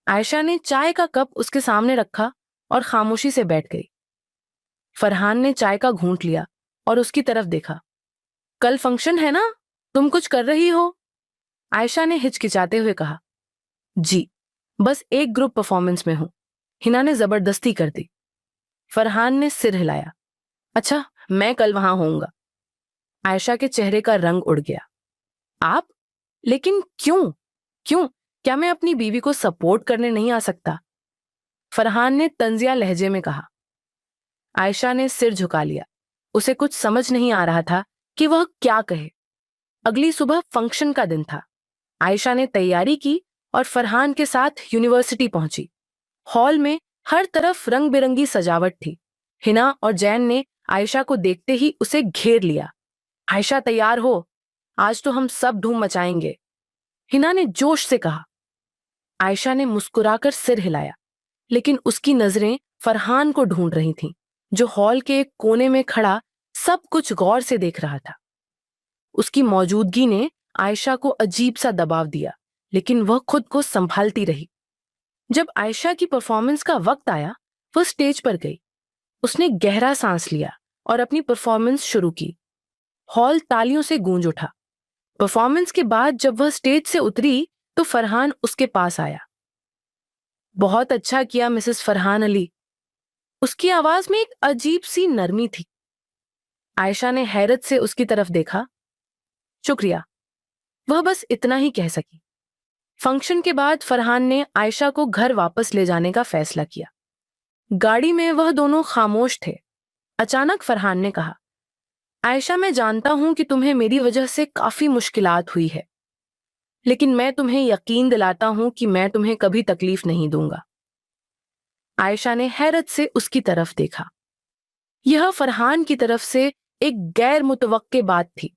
आयशा ने चाय का कप उसके सामने रखा और खामोशी से बैठ गई। फरहान ने चाय का घूंट लिया और उसकी तरफ देखा। कल फंक्शन है ना, तुम कुछ कर रही हो? आयशा ने हिचकिचाते हुए कहा। जी, बस एक ग्रुप परफॉर्मेंस में हूं, हिना ने जबरदस्ती कर दी। फरहान ने सिर हिलाया। अच्छा, मैं कल वहां होऊंगा। आयशा के चेहरे का रंग उड़ गया। आप? लेकिन क्यों? क्यों? क्या मैं अपनी बीवी को सपोर्ट करने नहीं आ सकता? फरहान ने तंजिया लहजे में कहा। आयशा ने सिर झुका लिया। उसे कुछ समझ नहीं आ रहा था कि वह क्या कहे। अगली सुबह फंक्शन का दिन था। आयशा ने तैयारी की और फरहान के साथ यूनिवर्सिटी पहुंची। हॉल में हर तरफ रंग बिरंगी सजावट थी। हिना और जैन ने आयशा को देखते ही उसे घेर लिया। आयशा, तैयार हो, आज तो हम सब धूम मचाएंगे, हिना ने जोश से कहा। आयशा ने मुस्कुराकर सिर हिलाया, लेकिन उसकी नजरें फरहान को ढूंढ रही थीं, जो हॉल के एक कोने में खड़ा सब कुछ गौर से देख रहा था। उसकी मौजूदगी ने आयशा को अजीब सा दबाव दिया, लेकिन वह खुद को संभालती रही। जब आयशा की परफॉर्मेंस का वक्त आया, वह स्टेज पर गई। उसने गहरा सांस लिया और अपनी परफॉर्मेंस शुरू की। हॉल तालियों से गूंज उठा। परफॉर्मेंस के बाद जब वह स्टेज से उतरी तो फरहान उसके पास आया। बहुत अच्छा किया मिसेस फरहान अली। उसकी आवाज में एक अजीब सी नरमी थी। आयशा ने हैरत से उसकी तरफ देखा। शुक्रिया, वह बस इतना ही कह सकी। फंक्शन के बाद फरहान ने आयशा को घर वापस ले जाने का फैसला किया। गाड़ी में वह दोनों खामोश थे। अचानक फरहान ने कहा, आयशा, मैं जानता हूं कि तुम्हें मेरी वजह से काफी मुश्किलात हुई है, लेकिन मैं तुम्हें यकीन दिलाता हूं कि मैं तुम्हें कभी तकलीफ नहीं दूंगा। आयशा ने हैरत से उसकी तरफ देखा। यह फरहान की तरफ से एक गैर मुतवक्के बात थी।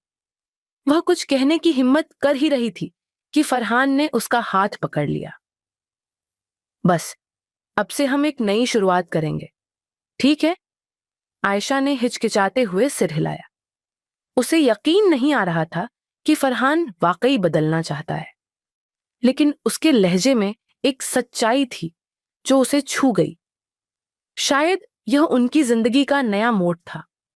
वह कुछ कहने की हिम्मत कर ही रही थी कि फरहान ने उसका हाथ पकड़ लिया। बस, अब से हम एक नई शुरुआत करेंगे, ठीक है? आयशा ने हिचकिचाते हुए सिर हिलाया। उसे यकीन नहीं आ रहा था कि फरहान वाकई बदलना चाहता है, लेकिन उसके लहजे में एक सच्चाई थी जो उसे छू गई। शायद यह उनकी जिंदगी का नया मोड़ था।